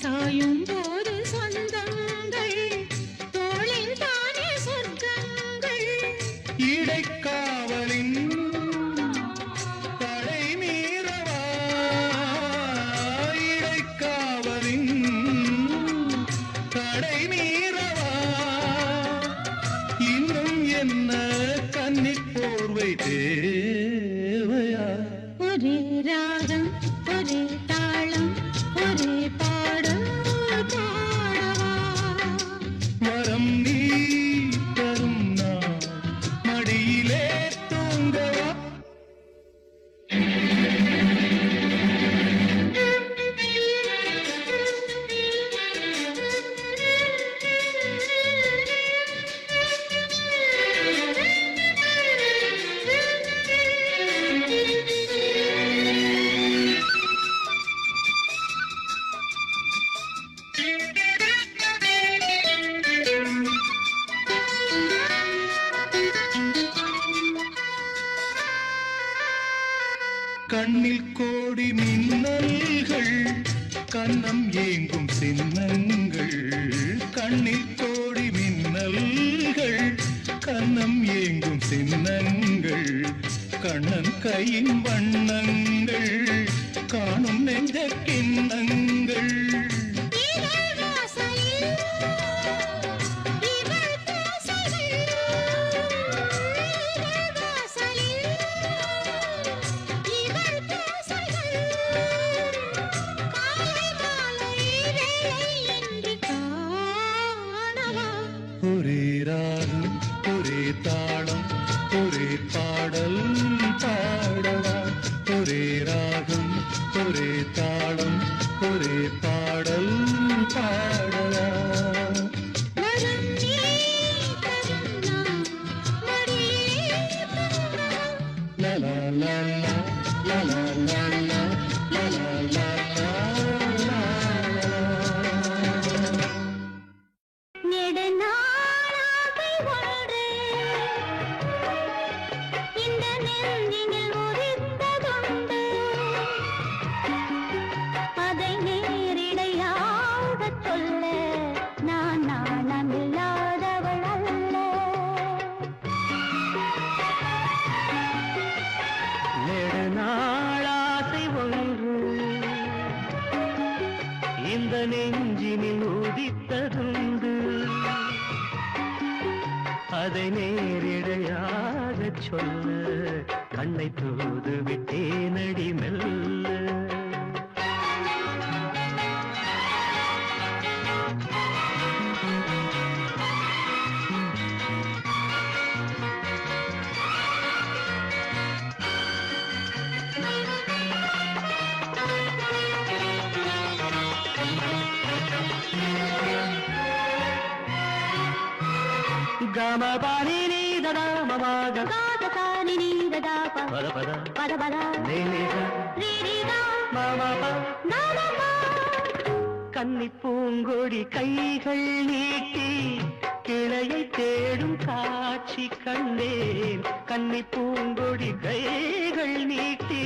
சாயும் போது சொந்தங்கள் தோளில் தானே சொர்க்கங்கள் இடைக்காவலின் தடை மீறவா இடைக்காவலின் தடை மீறவா இன்னும் என்ன கன்னிப் போர்வை தேவையா ஒரே ராகம் ஒரே தாளம் ஒரே பாடல் பாடவா வரம் நீ தரும் நான் மடியிலே தூங்கவா கண்ணில் கோடி மின்னல்கள் கன்னம் ஏங்கும் சின்னங்கள் கண்ணில் கோடி மின்னல்கள் கன்னம் ஏங்கும் சின்னங்கள் கண்ணன் கையின் வண்ணங்கள் காணும் நெஞ்ச கிண்ணங்கள் ஒரே ராகம் ஒரே தாளம் ஒரே பாடல் பாடவா ஒரே ராகம் ஒரே தாளம் ஒரே பாடல் பாடவா வரம் நீ தரும் நான் மடியிலே தூங்கலாம் லலா லலா லலா லலா லலா லலா நெடுநாளாகை ஒன்று இந்த நெஞ்சினில் உதித்ததுண்டு. அதை நேரிடையாகச் சொல்ல நான் நாணமில்லாதவள் அல்ல. நெஞ்சினில் உதித்ததுண்டு அதை நேரிடையாக சொல்ல கண்ணை தூது விட்டேனடி மெல்ல గమపని నీదమగ గాగసాని నీదదాప పద పద పద పద నీనిద రీరిగా మమప నామప கன்னி பூங்கொடி கைகள் நீட்டி கிளையை தேடும் காட்சி கண்டேன் கன்னி பூங்கொடி கைகள் நீட்டி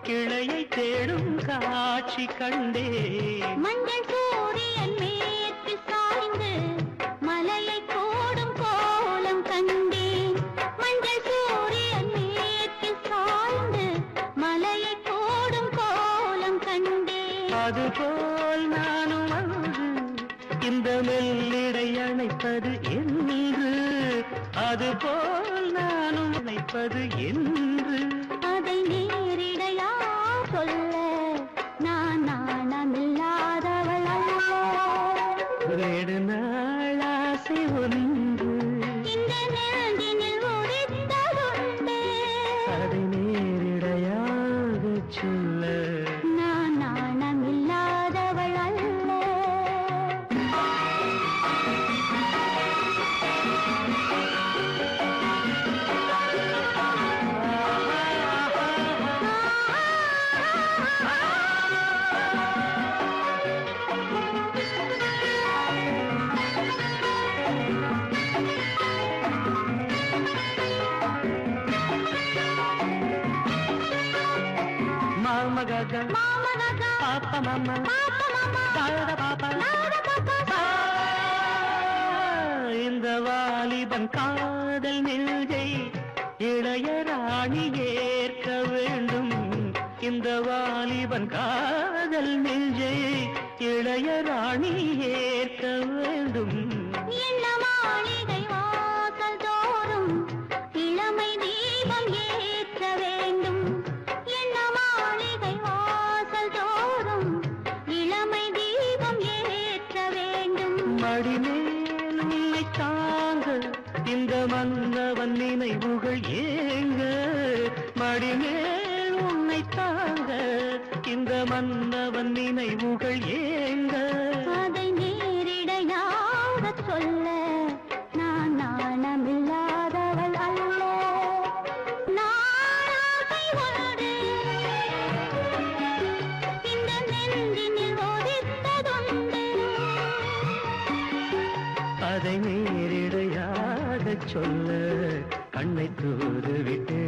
கிளையை தேடும் காட்சி கண்டேன் மஞ்சள் சூரியன் மேற்கில் சாய்ந்து மலையை போடும் கோலம் கண்டேன் மஞ்சள் சூரியன் மேற்கில் சாய்ந்து மலையை போடும் கோலம் கண்டேன் அதுபோல் நானும் அன்று இந்த மெல்லிடை அணைப்பது என்று அதுபோல் நானும் அணைப்பது என்று அதை நேரிடையா சொல்ல நான் நாணமில்லாதவள் அல்ல வேடு நாள் ஆசை ஒன்று இந்த நெஞ்சினில் உதித்ததுண்டு அதை நேரிடையாக சொல்ல நான் நாணமில்லாதவள் அல்ல மாமா காக்கா மாமகா பாப்பா மாமா பாப்பா மாமா தாத பாப்பா நாத பாப்பா இந்த வாலிபன் காதல் நெஞ்சை இளையராணி ஏற்க வேண்டும் இந்த வாலிபன் காதல் நெஞ்சை இளையராணி ஏற்க வேண்டும் என்ன மாளிகை வாசல் தோறும் இளமை தீபம் ஏற்ற வேண்டும் என்ன மாளிகை வாசல் தோறும் இளமை தீபம் ஏற்ற வேண்டும் மடிமேல் உன்னை தாங்க இந்த மன்னவன் நினைவுகள் ஏங்க மடிமேல் உன்னை தாங்க இந்த மன்னவன் நினைவுகள் ஏங்க அதை நேரிடையாக சொல்ல நான் நாணமில்லாதவள் அல்ல நாளாகை ஒன்று இந்த நெஞ்சினில் ஒதித்ததுண்டு அதை நேரிடையாக சொல்ல கண்ணை தூது விட்டு